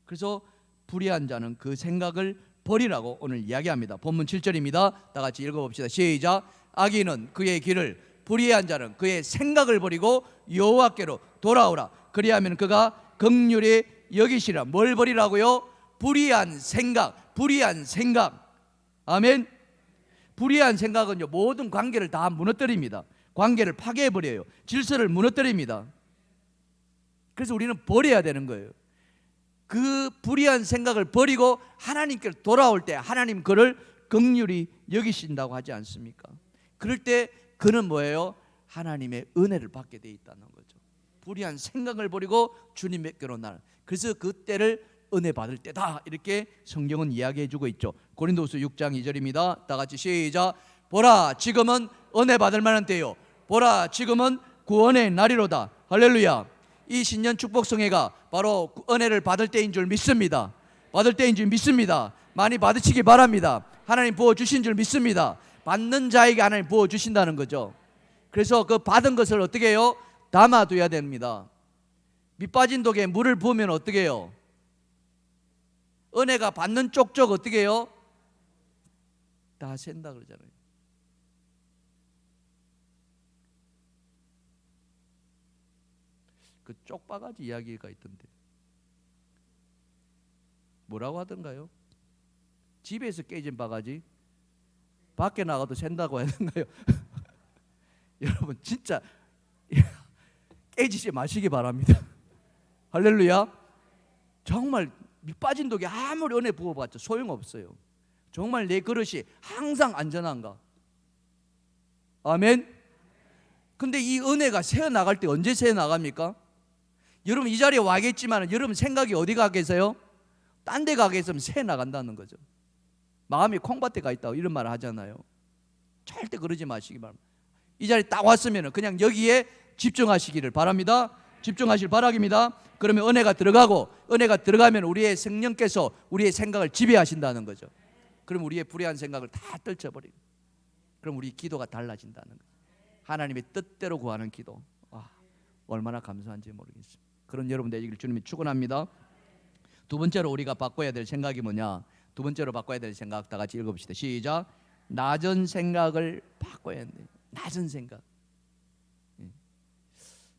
A: 그래서 불의한 자는 그 생각을 버리라고 오늘 이야기합니다. 본문 7절입니다. 다 같이 읽어봅시다. 시작. 악인은 그의 길을, 불의한 자는 그의 생각을 버리고 여호와께로 돌아오라. 그리하면 그가 긍휼히 여기시라. 뭘 버리라고요? 불의한 생각. 불의한 생각. 아멘. 불의한 생각은요, 모든 관계를 다 무너뜨립니다. 관계를 파괴해버려요. 질서를 무너뜨립니다. 그래서 우리는 버려야 되는 거예요. 그 불의한 생각을 버리고 하나님께 돌아올 때 하나님 그를 긍휼히 여기신다고 하지 않습니까? 그럴 때 그는 뭐예요? 하나님의 은혜를 받게 돼 있다는 거죠. 불의한 생각을 버리고 주님께로 나를. 그래서 그때를 은혜 받을 때다, 이렇게 성경은 이야기해 주고 있죠. 고린도후서 6장 2절입니다. 다 같이 시작. 보라, 지금은 은혜 받을 만한 때요, 보라, 지금은 구원의 날이로다. 할렐루야. 이 신년 축복성회가 바로 은혜를 받을 때인 줄 믿습니다. 받을 때인 줄 믿습니다. 많이 받으시기 바랍니다. 하나님 부어주신 줄 믿습니다. 받는 자에게 하나님 부어주신다는 거죠. 그래서 그 받은 것을 어떻게 해요? 담아둬야 됩니다. 밑 빠진 독에 물을 부으면 어떻게 해요? 은혜가 받는 쪽쪽 어떻게 해요? 다 샌다 그러잖아요. 그 쪽바가지 이야기가 있던데 뭐라고 하던가요? 집에서 깨진 바가지 밖에 나가도 샌다고 하던가요? 여러분 진짜 깨지지 마시기 바랍니다. 할렐루야. 정말 밑 빠진 독에 아무리 은혜 부어봤자 소용없어요. 정말 내 그릇이 항상 안전한가? 아멘. 근데 이 은혜가 새어나갈 때 언제 새어나갑니까? 여러분 이 자리에 와 계시지만 여러분 생각이 어디 가 계세요? 딴 데 가 계시면 새어나간다는 거죠. 마음이 콩밭에 가 있다고 이런 말을 하잖아요. 절대 그러지 마시기 바랍니다. 이 자리에 딱 왔으면 그냥 여기에 집중하시기를 바랍니다. 집중하실 바라기입니다. 그러면 은혜가 들어가고, 은혜가 들어가면 우리의 성령께서 우리의 생각을 지배하신다는 거죠. 그럼 우리의 불의한 생각을 다 떨쳐버리고, 그럼 우리 기도가 달라진다는 거죠. 하나님의 뜻대로 구하는 기도. 얼마나 감사한지 모르겠습니다. 그런 여러분 되기를 주님이 축원합니다. 두 번째로 우리가 바꿔야 될 생각이 뭐냐? 두 번째로 바꿔야 될 생각 다 같이 읽어봅시다. 시작. 낮은 생각을 바꿔야 한대. 낮은 생각.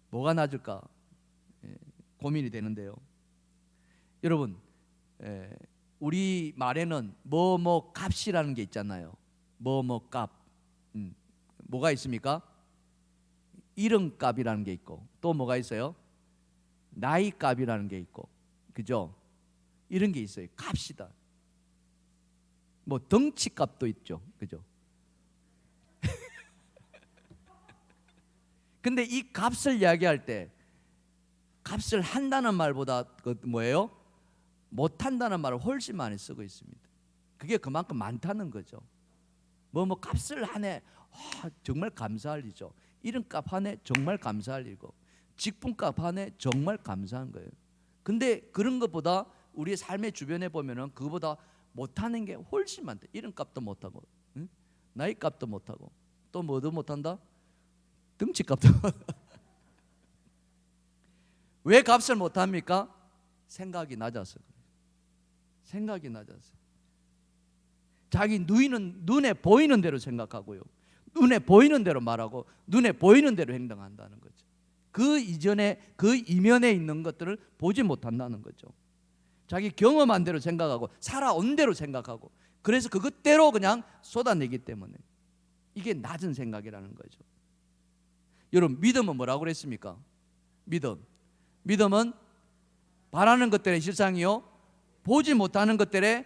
A: 뭐가 낮을까? 고민이 되는데요. 여러분, 우리 말에는 뭐뭐 값이라는 게 있잖아요. 뭐뭐 값. 뭐가 있습니까? 이름값이라는 게 있고, 또 뭐가 있어요? 나이값이라는 게 있고, 그죠? 이런 게 있어요. 값이다. 뭐 덩치값도 있죠, 그죠? 근데 이 값을 이야기할 때 값을 한다는 말보다 뭐예요? 못한다는 말을 훨씬 많이 쓰고 있습니다. 그게 그만큼 많다는 거죠. 뭐 값을 하네, 정말 감사할 일이죠. 이름값 하네, 정말 감사할 일이고, 직분값 하네, 정말 감사한 거예요. 근데 그런 것보다 우리의 삶의 주변에 보면은 그거보다 못하는 게 훨씬 많다. 이름값도 못하고, 응? 나이값도 못하고, 또 뭐도 못한다? 덩치값도. 왜 값을 못합니까? 생각이 낮아서 그래요. 생각이 낮아서. 자기 눈에 보이는 대로 생각하고요, 눈에 보이는 대로 말하고, 눈에 보이는 대로 행동한다는 거죠. 그 이전에, 그 이면에 있는 것들을 보지 못한다는 거죠. 자기 경험한 대로 생각하고, 살아온 대로 생각하고, 그래서 그것대로 그냥 쏟아내기 때문에 이게 낮은 생각이라는 거죠. 여러분, 믿음은 뭐라고 그랬습니까? 믿음은 바라는 것들의 실상이요 보지 못하는 것들의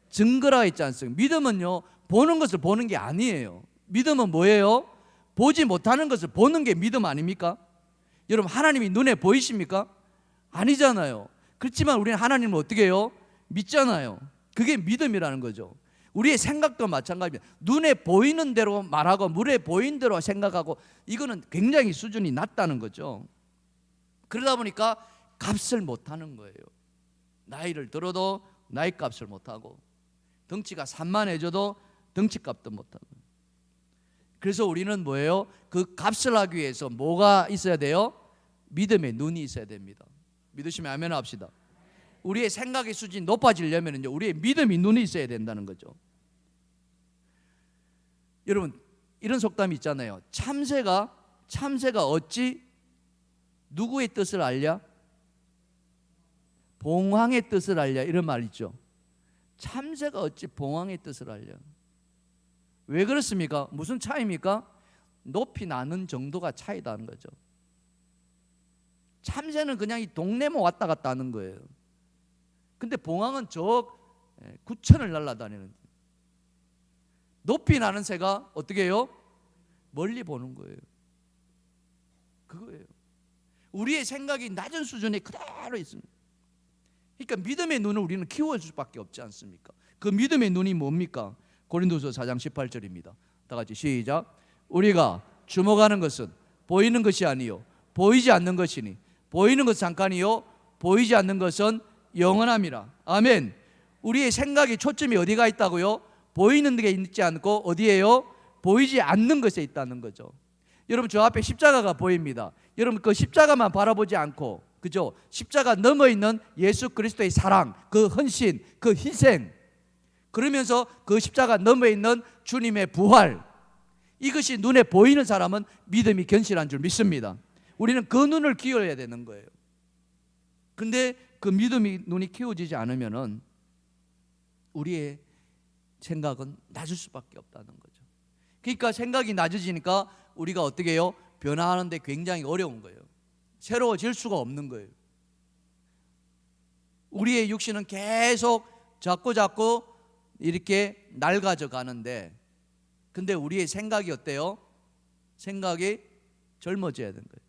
A: 증거라 있지 않습니까? 믿음은요 보는 것을 보는 게 아니에요. 믿음은 뭐예요? 보지 못하는 것을 보는 게 믿음 아닙니까? 여러분 하나님이 눈에 보이십니까? 아니잖아요. 그렇지만 우리는 하나님을 어떻게 해요? 믿잖아요. 그게 믿음이라는 거죠. 우리의 생각도 마찬가지입니다. 눈에 보이는 대로 말하고 물에 보이는 대로 생각하고 이거는 굉장히 수준이 낮다는 거죠. 그러다 보니까 값을 못하는 거예요. 나이를 들어도 나이 값을 못하고 덩치가 산만해져도 덩치 값도 못하고. 그래서 우리는 뭐예요? 그 값을 하기 위해서 뭐가 있어야 돼요? 믿음의 눈이 있어야 됩니다. 믿으시면 아멘 합시다. 우리의 생각의 수준이 높아지려면 우리의 믿음이 눈이 있어야 된다는 거죠. 여러분 이런 속담이 있잖아요. 참새가 어찌 누구의 뜻을 알랴? 봉황의 뜻을 알랴, 이런 말 있죠. 참새가 어찌 봉황의 뜻을 알랴? 왜 그렇습니까? 무슨 차이입니까? 높이 나는 정도가 차이다는 거죠. 참새는 그냥 이 동네만 왔다 갔다 하는 거예요. 근데 봉황은 저 구천을 날아다니는. 높이 나는 새가 어떻게 해요? 멀리 보는 거예요. 그거예요. 우리의 생각이 낮은 수준에 그대로 있습니다. 그러니까 믿음의 눈을 우리는 키워줄 수밖에 없지 않습니까? 그 믿음의 눈이 뭡니까? 고린도서 4장 18절입니다. 다 같이 시작. 우리가 주목하는 것은 보이는 것이 아니요 보이지 않는 것이니 보이는 것은 잠깐이요 보이지 않는 것은 영원함이라. 아멘. 우리의 생각이 초점이 어디가 있다고요? 보이는 게 있지 않고 어디에요? 보이지 않는 것에 있다는 거죠. 여러분 저 앞에 십자가가 보입니다. 여러분 그 십자가만 바라보지 않고, 그죠? 십자가 넘어 있는 예수 그리스도의 사랑, 그 헌신, 그 희생, 그러면서 그 십자가 넘어 있는 주님의 부활, 이것이 눈에 보이는 사람은 믿음이 견실한 줄 믿습니다. 우리는 그 눈을 기울여야 되는 거예요. 근데 그 믿음이 눈이 키워지지 않으면은 우리의 생각은 낮을 수밖에 없다는 거죠. 그러니까 생각이 낮아지니까 우리가 어떻게 해요? 변화하는데 굉장히 어려운 거예요. 새로워질 수가 없는 거예요. 우리의 육신은 계속 자꾸 이렇게 낡아져 가는데, 근데 우리의 생각이 어때요? 생각이 젊어져야 되는 거예요.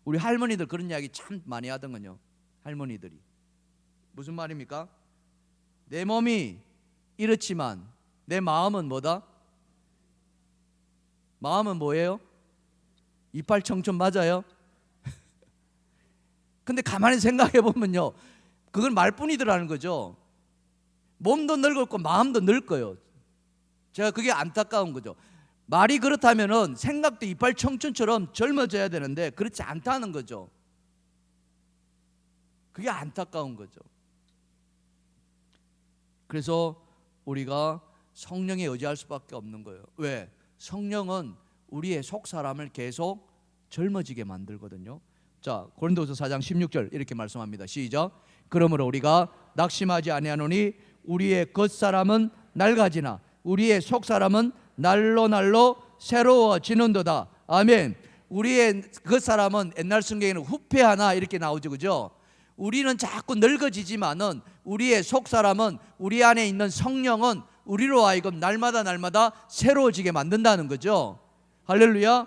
A: 우리 할머니들 그런 이야기 참 많이 하던군요. 할머니들이 무슨 말입니까? 내 몸이 이렇지만 내 마음은 뭐다? 마음은 뭐예요? 이빨 청춘 맞아요? 근데 가만히 생각해 보면요, 그건 말뿐이더라는 거죠. 몸도 늙었고 마음도 늙어요. 제가 그게 안타까운 거죠. 말이 그렇다면은 생각도 이빨 청춘처럼 젊어져야 되는데 그렇지 않다는 거죠. 그게 안타까운 거죠. 그래서 우리가 성령에 의지할 수밖에 없는 거예요. 왜? 성령은 우리의 속 사람을 계속 젊어지게 만들거든요. 자, 고린도서 4장 16절 이렇게 말씀합니다. 시작. 그러므로 우리가 낙심하지 아니하노니 우리의 겉사람은 낡아지나 우리의 속 사람은 날로 새로워지는도다. 아멘. 우리의 겉사람은 옛날 성경에는 후패하나 이렇게 나오죠, 그죠? 우리는 자꾸 늙어지지만은 우리의 속 사람은, 우리 안에 있는 성령은 우리로 하여금 날마다 새로워지게 만든다는 거죠. 할렐루야.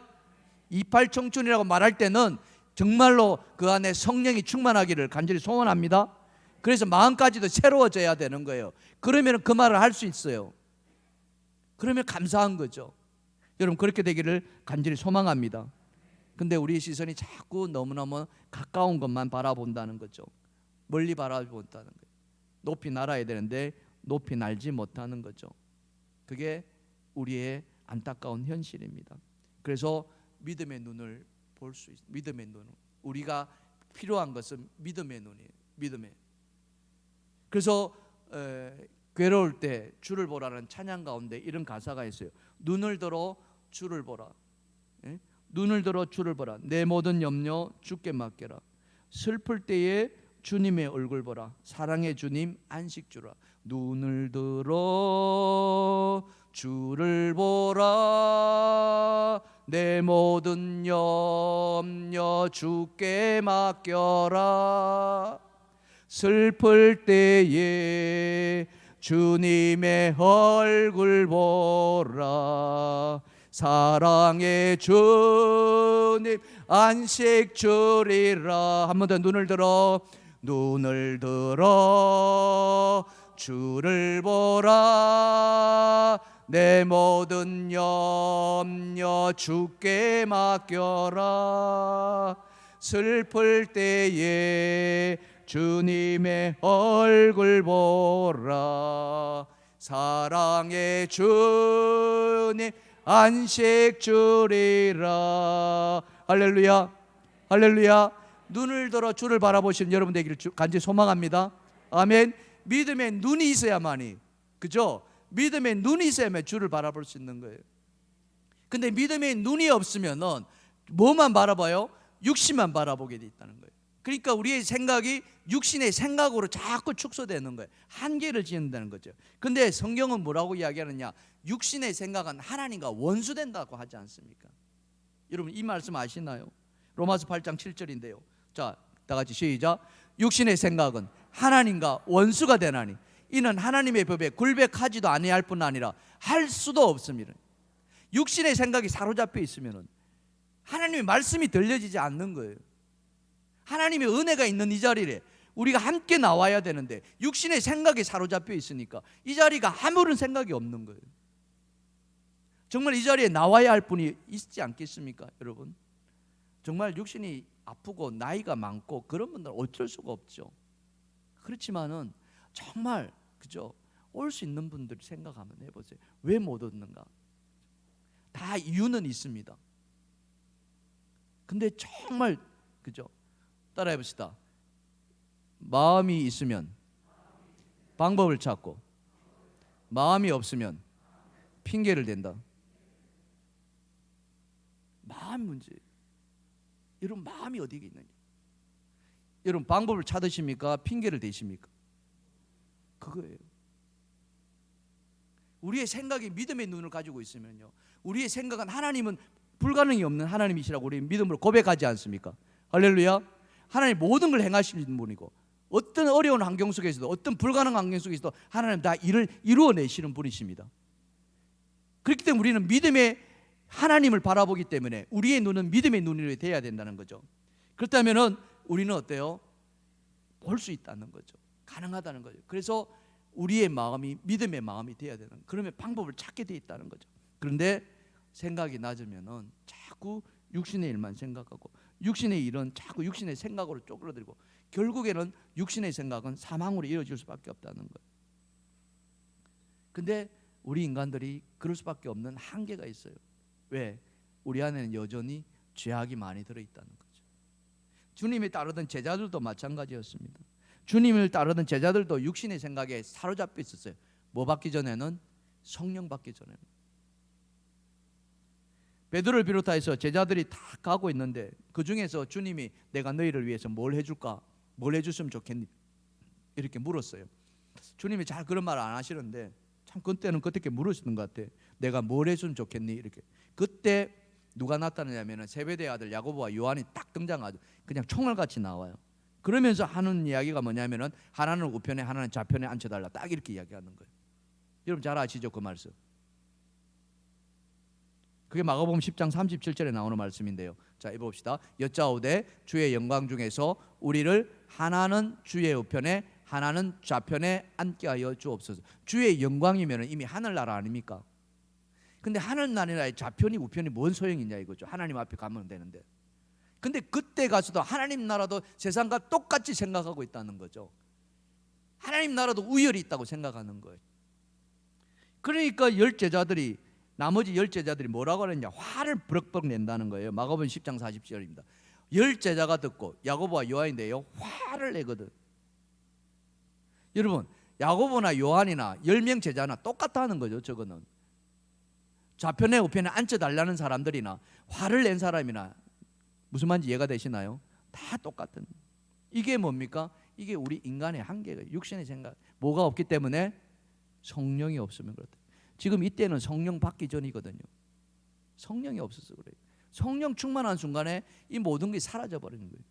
A: 이팔 청춘이라고 말할 때는 정말로 그 안에 성령이 충만하기를 간절히 소원합니다. 그래서 마음까지도 새로워져야 되는 거예요. 그러면 그 말을 할 수 있어요. 그러면 감사한 거죠. 여러분 그렇게 되기를 간절히 소망합니다. 근데 우리의 시선이 자꾸 너무너무 가까운 것만 바라본다는 거죠. 멀리 바라본다는 거예요. 높이 날아야 되는데 높이 날지 못하는 거죠. 그게 우리의 안타까운 현실입니다. 그래서 믿음의 눈을 볼 수 있어요. 믿음의 눈. 우리가 필요한 것은 믿음의 눈이에요. 믿음의. 그래서 괴로울 때 주를 보라는 찬양 가운데 이런 가사가 있어요. 눈을 들어 주를 보라. 예? 눈을 들어 주를 보라. 내 모든 염려 주께 맡겨라. 슬플 때에 주님의 얼굴 보라. 사랑의 주님 안식 주라. 눈을 들어 주를 보라. 내 모든 염려 주께 맡겨라. 슬플 때에 주님의 얼굴 보라. 사랑의 주님 안식 주리라. 한 번 더 눈을 들어 주를 보라. 내 모든 염려 주께 맡겨라. 슬플 때에 주님의 얼굴 보라. 사랑의 주님 안식 주리라. 할렐루야, 할렐루야. 눈을 들어 주를 바라보시는 여러분 되기를 간절히 소망합니다. 아멘. 믿음의 눈이 있어야만이, 그죠? 믿음의 눈이 있어야만 주를 바라볼 수 있는 거예요. 근데 믿음의 눈이 없으면은 뭐만 바라봐요? 육신만 바라보게 돼 있다는 거예요. 그러니까 우리의 생각이 육신의 생각으로 자꾸 축소되는 거예요. 한계를 지는다는 거죠. 근데 성경은 뭐라고 이야기하느냐? 육신의 생각은 하나님과 원수된다고 하지 않습니까? 여러분 이 말씀 아시나요? 로마서 8장 7절인데요. 자, 다 같이 시작. 육신의 생각은 하나님과 원수가 되나니 이는 하나님의 법에 굴백하지도 아니할 뿐 아니라 할 수도 없습니다. 육신의 생각이 사로잡혀 있으면 하나님의 말씀이 들려지지 않는 거예요. 하나님의 은혜가 있는 이 자리에 우리가 함께 나와야 되는데 육신의 생각이 사로잡혀 있으니까 이 자리가 아무런 생각이 없는 거예요. 정말 이 자리에 나와야 할 분이 있지 않겠습니까, 여러분? 정말 육신이 아프고 나이가 많고 그런 분들은 어쩔 수가 없죠. 그렇지만은 정말 그죠? 올 수 있는 분들 생각 한번 해보세요. 왜 못 얻는가? 다 이유는 있습니다. 근데 정말 그죠? 따라해 봅시다. 마음이 있으면 방법을 찾고 마음이 없으면 핑계를 댄다. 마음 문제. 여러분 마음이 어디에 있느냐? 여러분 방법을 찾으십니까? 핑계를 대십니까? 그거예요. 우리의 생각이 믿음의 눈을 가지고 있으면요, 우리의 생각은 하나님은 불가능이 없는 하나님이시라고 우리 믿음으로 고백하지 않습니까? 할렐루야. 하나님 모든 걸 행하시는 분이고 어떤 어려운 환경 속에서도 어떤 불가능한 환경 속에서도 하나님 다 일을 이루어내시는 분이십니다. 그렇기 때문에 우리는 믿음의 하나님을 바라보기 때문에 우리의 눈은 믿음의 눈이 돼야 된다는 거죠. 그렇다면 우리는 어때요? 볼 수 있다는 거죠. 가능하다는 거죠. 그래서 우리의 마음이 믿음의 마음이 돼야 되는, 그러면 방법을 찾게 돼 있다는 거죠. 그런데 생각이 낮으면은 자꾸 육신의 일만 생각하고 육신의 일은 자꾸 육신의 생각으로 쪼그라들고 결국에는 육신의 생각은 사망으로 이어질 수밖에 없다는 거예요. 근데 우리 인간들이 그럴 수밖에 없는 한계가 있어요. 왜? 우리 안에는 여전히 죄악이 많이 들어있다는 거죠. 주님이 따르던 제자들도 마찬가지였습니다. 주님을 따르던 제자들도 육신의 생각에 사로잡혀 있었어요. 뭐 받기 전에는? 성령 받기 전에는. 베드로를 비롯해서 제자들이 다 가고 있는데 그 중에서 주님이 내가 너희를 위해서 뭘 해줄까? 뭘 해줬으면 좋겠니? 이렇게 물었어요. 주님이 잘 그런 말 안 하시는데 참 그때는 그렇게 물으시는 것 같아. 내가 뭘 해주면 좋겠니? 이렇게. 그때 누가 나타나냐면 세베대의 아들 야고보와 요한이 딱 등장하죠. 그냥 총알같이 나와요. 그러면서 하는 이야기가 뭐냐면은 하나는 우편에 하나는 좌편에 앉혀달라, 딱 이렇게 이야기하는 거예요. 여러분 잘 아시죠 그 말씀? 그게 마가복음 10장 37절에 나오는 말씀인데요. 자, 읽어봅시다. 여짜오되 주의 영광 중에서 우리를 하나는 주의 우편에 하나는 좌편에 앉게 하여 주옵소서. 주의 영광이면 이미 하늘나라 아닙니까? 근데 하늘나라의 좌편이 우편이 뭔 소용이냐 이거죠. 하나님 앞에 가면 되는데. 근데 그때 가서도 하나님 나라도 세상과 똑같이 생각하고 있다는 거죠. 하나님 나라도 우열이 있다고 생각하는 거예요. 그러니까 나머지 열 제자들이 뭐라고 하느냐, 화를 버럭버럭 낸다는 거예요. 마가복음 10장 40절입니다. 열 제자가 듣고 야고보와 요한인데요, 화를 내거든. 여러분 야고보나 요한이나 10명 제자나 똑같다는 거죠. 저거는 좌편에 우편에 앉혀달라는 사람들이나 화를 낸 사람이나 무슨 말인지 이해가 되시나요? 다 똑같은. 이게 뭡니까? 이게 우리 인간의 한계가, 육신의 생각. 뭐가 없기 때문에? 성령이 없으면 그렇다. 지금 이때는 성령 받기 전이거든요. 성령이 없어서 그래요. 성령 충만한 순간에 이 모든 게 사라져 버리는 거예요.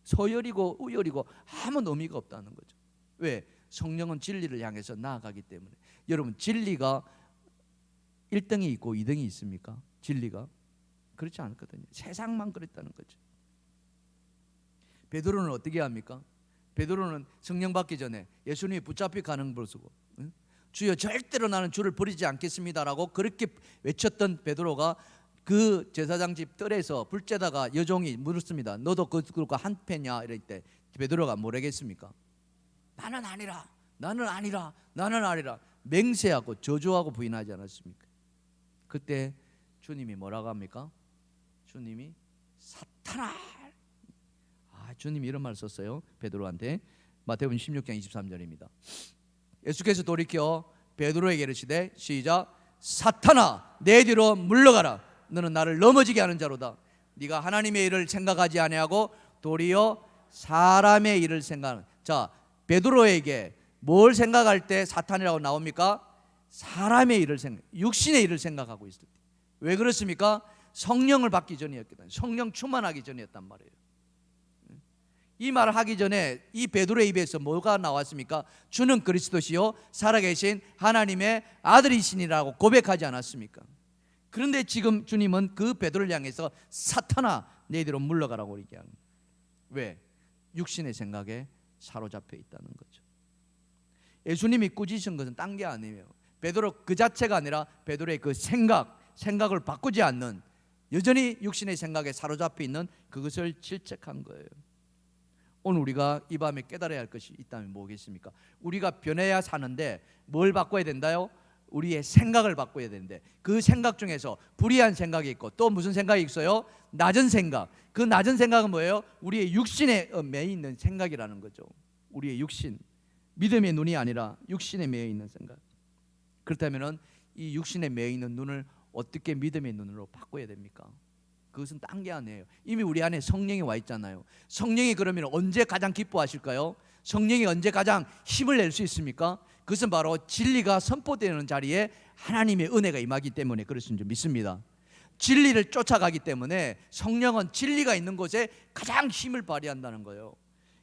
A: 서열이고 우열이고 아무 의미가 없다는 거죠. 왜? 성령은 진리를 향해서 나아가기 때문에. 여러분, 진리가 1등이 있고 2등이 있습니까? 진리가 그렇지 않거든요. 세상만 그랬다는 거죠. 베드로는 어떻게 합니까? 베드로는 성령 받기 전에 예수님이 붙잡히 가는 모습고, 주여 절대로 나는 주를 버리지 않겠습니다라고 그렇게 외쳤던 베드로가 그 제사장 집 뜰에서 불쬐다가 여종이 물었습니다. 너도 그들과 한패냐? 이럴 때 베드로가 뭐라겠습니까? 나는 아니라, 나는 아니라, 나는 아니라 맹세하고 저주하고 부인하지 않았습니까? 그때 주님이 뭐라고 합니까? 주님이 사탄아, 주님이 이런 말 썼어요. 베드로한테. 마태복음 16장 23절입니다. 예수께서 돌이켜 베드로에게 이르시되, 시작, 사탄아 내 뒤로 물러가라. 너는 나를 넘어지게 하는 자로다. 네가 하나님의 일을 생각하지 아니하고 도리어 사람의 일을 생각하는. 자, 베드로에게 뭘 생각할 때 사탄이라고 나옵니까? 사람의 일을 생각, 육신의 일을 생각하고 있을 때. 왜 그렇습니까? 성령을 받기 전이었거든. 성령 충만하기 전이었단 말이에요. 이 말을 하기 전에 이 베드로의 입에서 뭐가 나왔습니까? 주는 그리스도시요 살아계신 하나님의 아들이시니라고 고백하지 않았습니까? 그런데 지금 주님은 그 베드로를 향해서 사탄아 내 뒤로 물러가라고 얘기합니다. 왜? 육신의 생각에 사로잡혀 있다는 거죠. 예수님이 꾸짖으신 것은 딴 게 아니에요. 베드로 그 자체가 아니라 베드로의 그 생각을 바꾸지 않는, 여전히 육신의 생각에 사로잡혀 있는 그것을 질책한 거예요. 오늘 우리가 이 밤에 깨달아야 할 것이 있다면 뭐겠습니까? 우리가 변해야 사는데 뭘 바꿔야 된다요? 우리의 생각을 바꿔야 되는데, 그 생각 중에서 불의한 생각이 있고 또 무슨 생각이 있어요? 낮은 생각. 그 낮은 생각은 뭐예요? 우리의 육신에 매여 있는 생각이라는 거죠. 우리의 육신, 믿음의 눈이 아니라 육신에 매여 있는 생각. 그렇다면 이 육신에 매여 있는 눈을 어떻게 믿음의 눈으로 바꿔야 됩니까? 그것은 딴 게 아니에요. 이미 우리 안에 성령이 와 있잖아요. 성령이 그러면 언제 가장 기뻐하실까요? 성령이 언제 가장 힘을 낼 수 있습니까? 그것은 바로 진리가 선포되는 자리에 하나님의 은혜가 임하기 때문에 그렇습니다. 믿습니다. 진리를 쫓아가기 때문에 성령은 진리가 있는 곳에 가장 힘을 발휘한다는 거예요.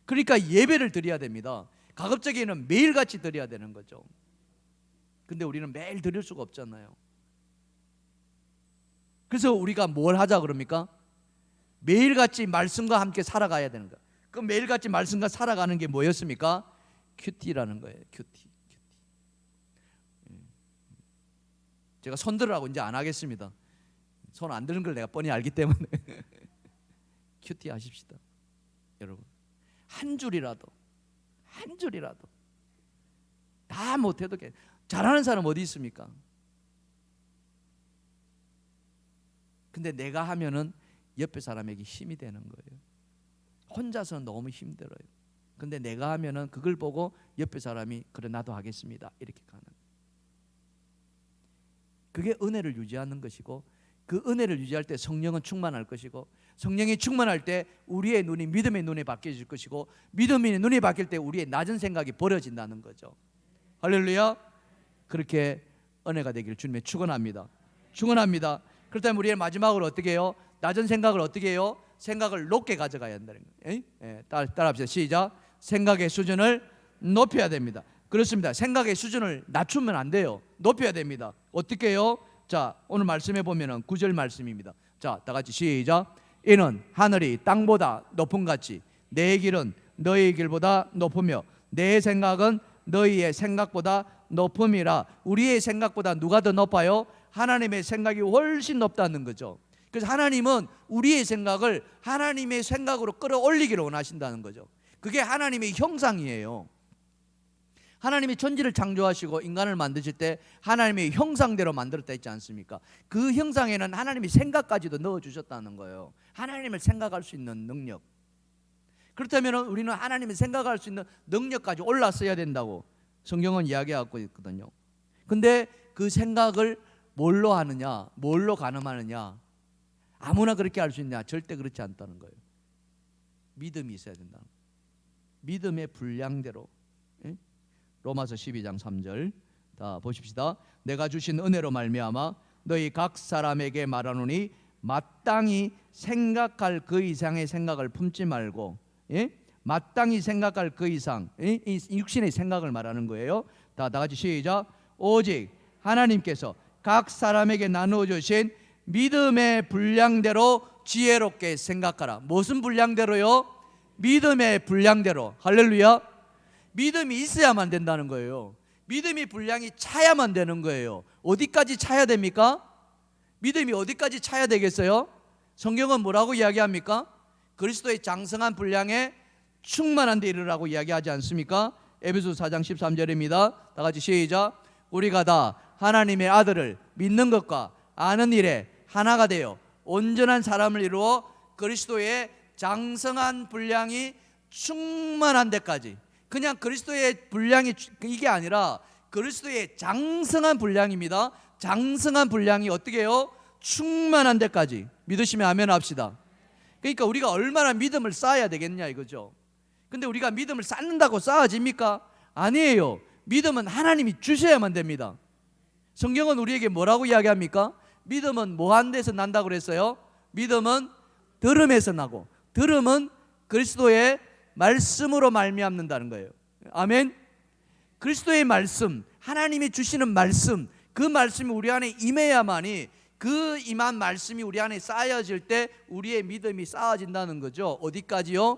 A: 그러니까 예배를 드려야 됩니다. 가급적이면 매일같이 드려야 되는 거죠. 근데 우리는 매일 드릴 수가 없잖아요. 그래서 우리가 뭘 하자 그럽니까? 매일같이 말씀과 함께 살아가야 되는 거예요. 그 매일같이 말씀과 살아가는 게 뭐였습니까? 큐티라는 거예요. 큐티. 제가 손 들으라고 이제 안 하겠습니다. 손 안 드는 걸 내가 뻔히 알기 때문에 큐티 하십시다. 여러분, 한 줄이라도 다 못해도 잘하는 사람 어디 있습니까? 근데 내가 하면은 옆에 사람에게 힘이 되는 거예요. 혼자서는 너무 힘들어요. 근데 내가 하면은 그걸 보고 옆에 사람이 그래 나도 하겠습니다 이렇게 가는. 그게 은혜를 유지하는 것이고, 그 은혜를 유지할 때 성령은 충만할 것이고, 성령이 충만할 때 우리의 눈이 믿음의 눈에 바뀌어질 것이고, 믿음의 눈이 바뀔 때 우리의 낮은 생각이 버려진다는 거죠. 할렐루야. 그렇게 은혜가 되기를 주님의 축원합니다. 그렇다면 우리의 마지막으로 어떻게 해요? 낮은 생각을 어떻게 해요? 생각을 높게 가져가야 한다는 거예요. 따라합시다. 시작. 생각의 수준을 높여야 됩니다. 그렇습니다. 생각의 수준을 낮추면 안 돼요. 높여야 됩니다. 어떻게 해요? 자, 오늘 말씀해 보면은 9절 말씀입니다. 자, 다 같이 시작. 이는 하늘이 땅보다 높은 같이 내 길은 너희 길보다 높으며 내 생각은 너희의 생각보다 높음이라. 우리의 생각보다 누가 더 높아요? 하나님의 생각이 훨씬 높다는 거죠. 그래서 하나님은 우리의 생각을 하나님의 생각으로 끌어올리기를 원하신다는 거죠. 그게 하나님의 형상이에요. 하나님이 천지를 창조하시고 인간을 만드실 때 하나님의 형상대로 만들었다 했지 않습니까? 그 형상에는 하나님의 생각까지도 넣어주셨다는 거예요. 하나님을 생각할 수 있는 능력. 그렇다면 우리는 하나님을 생각할 수 있는 능력까지 올랐어야 된다고 성경은 이야기하고 있거든요. 근데 그 생각을 뭘로 하느냐, 뭘로 가늠하느냐, 아무나 그렇게 할 수 있냐? 절대 그렇지 않다는 거예요. 믿음이 있어야 된다. 믿음의 분량대로. 로마서 12장 3절 다 보십시다. 내가 주신 은혜로 말미암아 너희 각 사람에게 말하노니 마땅히 생각할 그 이상의 생각을 품지 말고, 마땅히 생각할 그 이상, 이 육신의 생각을 말하는 거예요. 다 같이 시작. 오직 하나님께서 각 사람에게 나누어 주신 믿음의 분량대로 지혜롭게 생각하라. 무슨 분량대로요? 믿음의 분량대로. 할렐루야. 믿음이 있어야만 된다는 거예요. 믿음이 분량이 차야만 되는 거예요. 어디까지 차야 됩니까? 믿음이 어디까지 차야 되겠어요? 성경은 뭐라고 이야기합니까? 그리스도의 장성한 분량에 충만한 데 이르라고 이야기하지 않습니까? 에베소서 4장 13절입니다. 다 같이 시작. 우리가 다 하나님의 아들을 믿는 것과 아는 일에 하나가 되어 온전한 사람을 이루어 그리스도의 장성한 분량이 충만한 데까지, 그냥 그리스도의 분량이 이게 아니라 그리스도의 장성한 분량입니다. 장성한 분량이 어떻게 해요? 충만한 데까지. 믿으시면 아멘 합시다. 그러니까 우리가 얼마나 믿음을 쌓아야 되겠냐 이거죠. 근데 우리가 믿음을 쌓는다고 쌓아집니까? 아니에요. 믿음은 하나님이 주셔야만 됩니다. 성경은 우리에게 뭐라고 이야기합니까? 믿음은 뭐 한 데서 난다고 그랬어요? 믿음은 들음에서 나고, 들음은 그리스도의 말씀으로 말미암는다는 거예요. 아멘. 그리스도의 말씀, 하나님이 주시는 말씀, 그 말씀이 우리 안에 임해야만이, 그 임한 말씀이 우리 안에 쌓여질 때 우리의 믿음이 쌓아진다는 거죠. 어디까지요?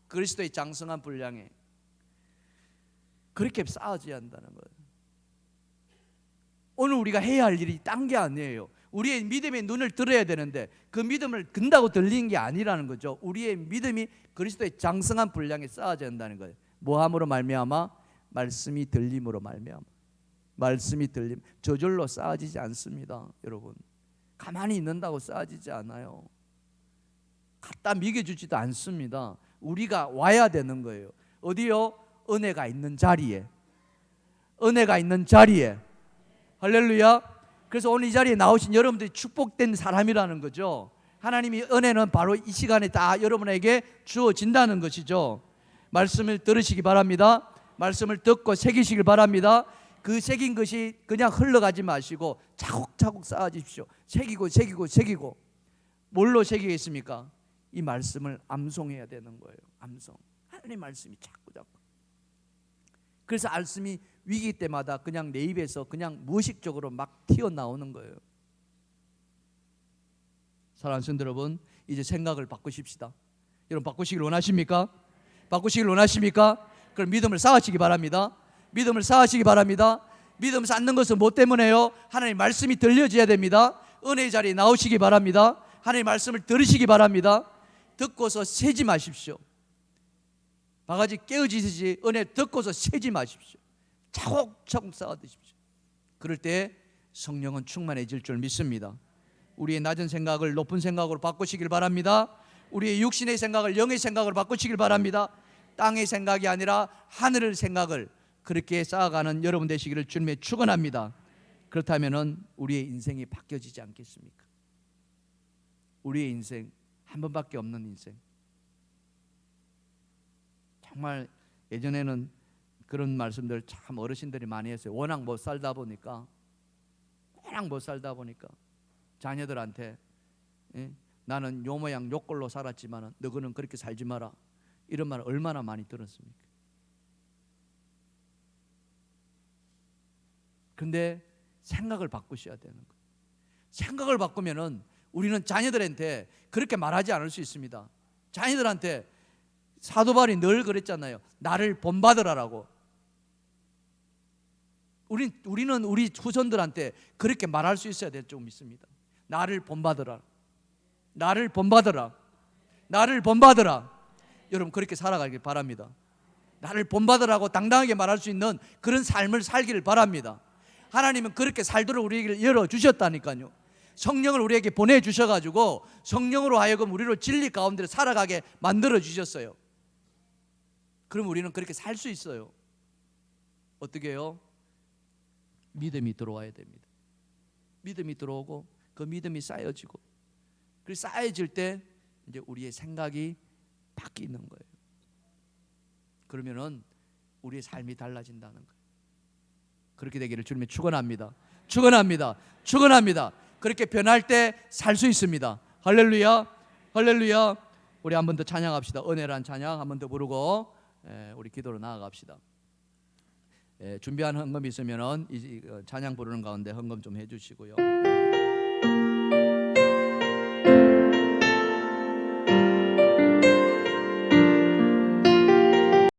A: 그리스도의 장성한 분량에. 그렇게 쌓아져야 한다는 거예요. 오늘 우리가 해야 할 일이 딴 게 아니에요. 우리의 믿음의 눈을 들어야 되는데 그 믿음을 근다고 들리는 게 아니라는 거죠. 우리의 믿음이 그리스도의 장성한 분량에 쌓아져야 한다는 거예요. 뭐함으로 말미암아? 말씀이 들림으로 말미암아. 말씀이 들림. 저절로 쌓아지지 않습니다. 여러분, 가만히 있는다고 쌓아지지 않아요. 갖다 먹여주지도 않습니다. 우리가 와야 되는 거예요. 어디요? 은혜가 있는 자리에. 은혜가 있는 자리에. 할렐루야. 그래서 오늘 이 자리에 나오신 여러분들이 축복된 사람이라는 거죠. 하나님이 은혜는 바로 이 시간에 다 여러분에게 주어진다는 것이죠. 말씀을 들으시기 바랍니다. 말씀을 듣고 새기시길 바랍니다. 그 새긴 것이 그냥 흘러가지 마시고 차곡차곡 쌓아주십시오. 새기고 새기고 새기고. 뭘로 새기겠습니까? 이 말씀을 암송해야 되는 거예요. 암송. 하나님의 말씀이 자꾸. 그래서 말씀이 위기 때마다 그냥 내 입에서 그냥 무의식적으로 막 튀어나오는 거예요. 사랑하는 성도 여러분, 이제 생각을 바꾸십시다. 여러분 바꾸시길 원하십니까? 바꾸시길 원하십니까? 그럼 믿음을 쌓으시기 바랍니다. 믿음을 쌓으시기 바랍니다. 믿음 쌓는 것은 뭐 때문에요? 하나님의 말씀이 들려져야 됩니다. 은혜의 자리에 나오시기 바랍니다. 하나님의 말씀을 들으시기 바랍니다. 듣고서 세지 마십시오. 바가지 깨어지듯이 은혜 듣고서 세지 마십시오. 차곡차곡 쌓아 드십시오. 그럴 때 성령은 충만해질 줄 믿습니다. 우리의 낮은 생각을 높은 생각으로 바꾸시길 바랍니다. 우리의 육신의 생각을 영의 생각으로 바꾸시길 바랍니다. 땅의 생각이 아니라 하늘의 생각을 그렇게 쌓아가는 여러분 되시기를 주님의 축원합니다. 그렇다면 우리의 인생이 바뀌어지지 않겠습니까? 우리의 인생 한 번밖에 없는 인생. 정말 예전에는 그런 말씀들 참 어르신들이 많이 했어요. 워낙 못 살다 보니까 자녀들한테 나는 요 모양 요 꼴로 살았지만 너희는 그렇게 살지 마라, 이런 말 얼마나 많이 들었습니까? 그런데 생각을 바꾸셔야 되는 거예요. 생각을 바꾸면은 우리는 자녀들한테 그렇게 말하지 않을 수 있습니다. 자녀들한테 사도 바울이 늘 그랬잖아요. 나를 본받으라라고. 우리는 우리 후손들한테 그렇게 말할 수 있어야 될 줄 믿습니다. 나를 본받으라. 나를 본받으라. 나를 본받으라. 여러분 그렇게 살아가길 바랍니다. 나를 본받으라고 당당하게 말할 수 있는 그런 삶을 살기를 바랍니다. 하나님은 그렇게 살도록 우리에게 열어주셨다니까요. 성령을 우리에게 보내주셔가지고 성령으로 하여금 우리로 진리 가운데 살아가게 만들어주셨어요. 그럼 우리는 그렇게 살 수 있어요. 어떻게 해요? 믿음이 들어와야 됩니다. 믿음이 들어오고 그 믿음이 쌓여지고, 그 쌓여질 때 이제 우리의 생각이 바뀌는 거예요. 그러면은 우리의 삶이 달라진다는 거예요. 그렇게 되기를 주님의 축원합니다. 축원합니다. 축원합니다. 그렇게 변할 때 살 수 있습니다. 할렐루야. 할렐루야. 우리 한 번 더 찬양합시다. 은혜란 찬양 한 번 더 부르고 우리 기도로 나아갑시다. 준비한 헌금이 있으면은 이 찬양 부르는 가운데 헌금 좀 해주시고요.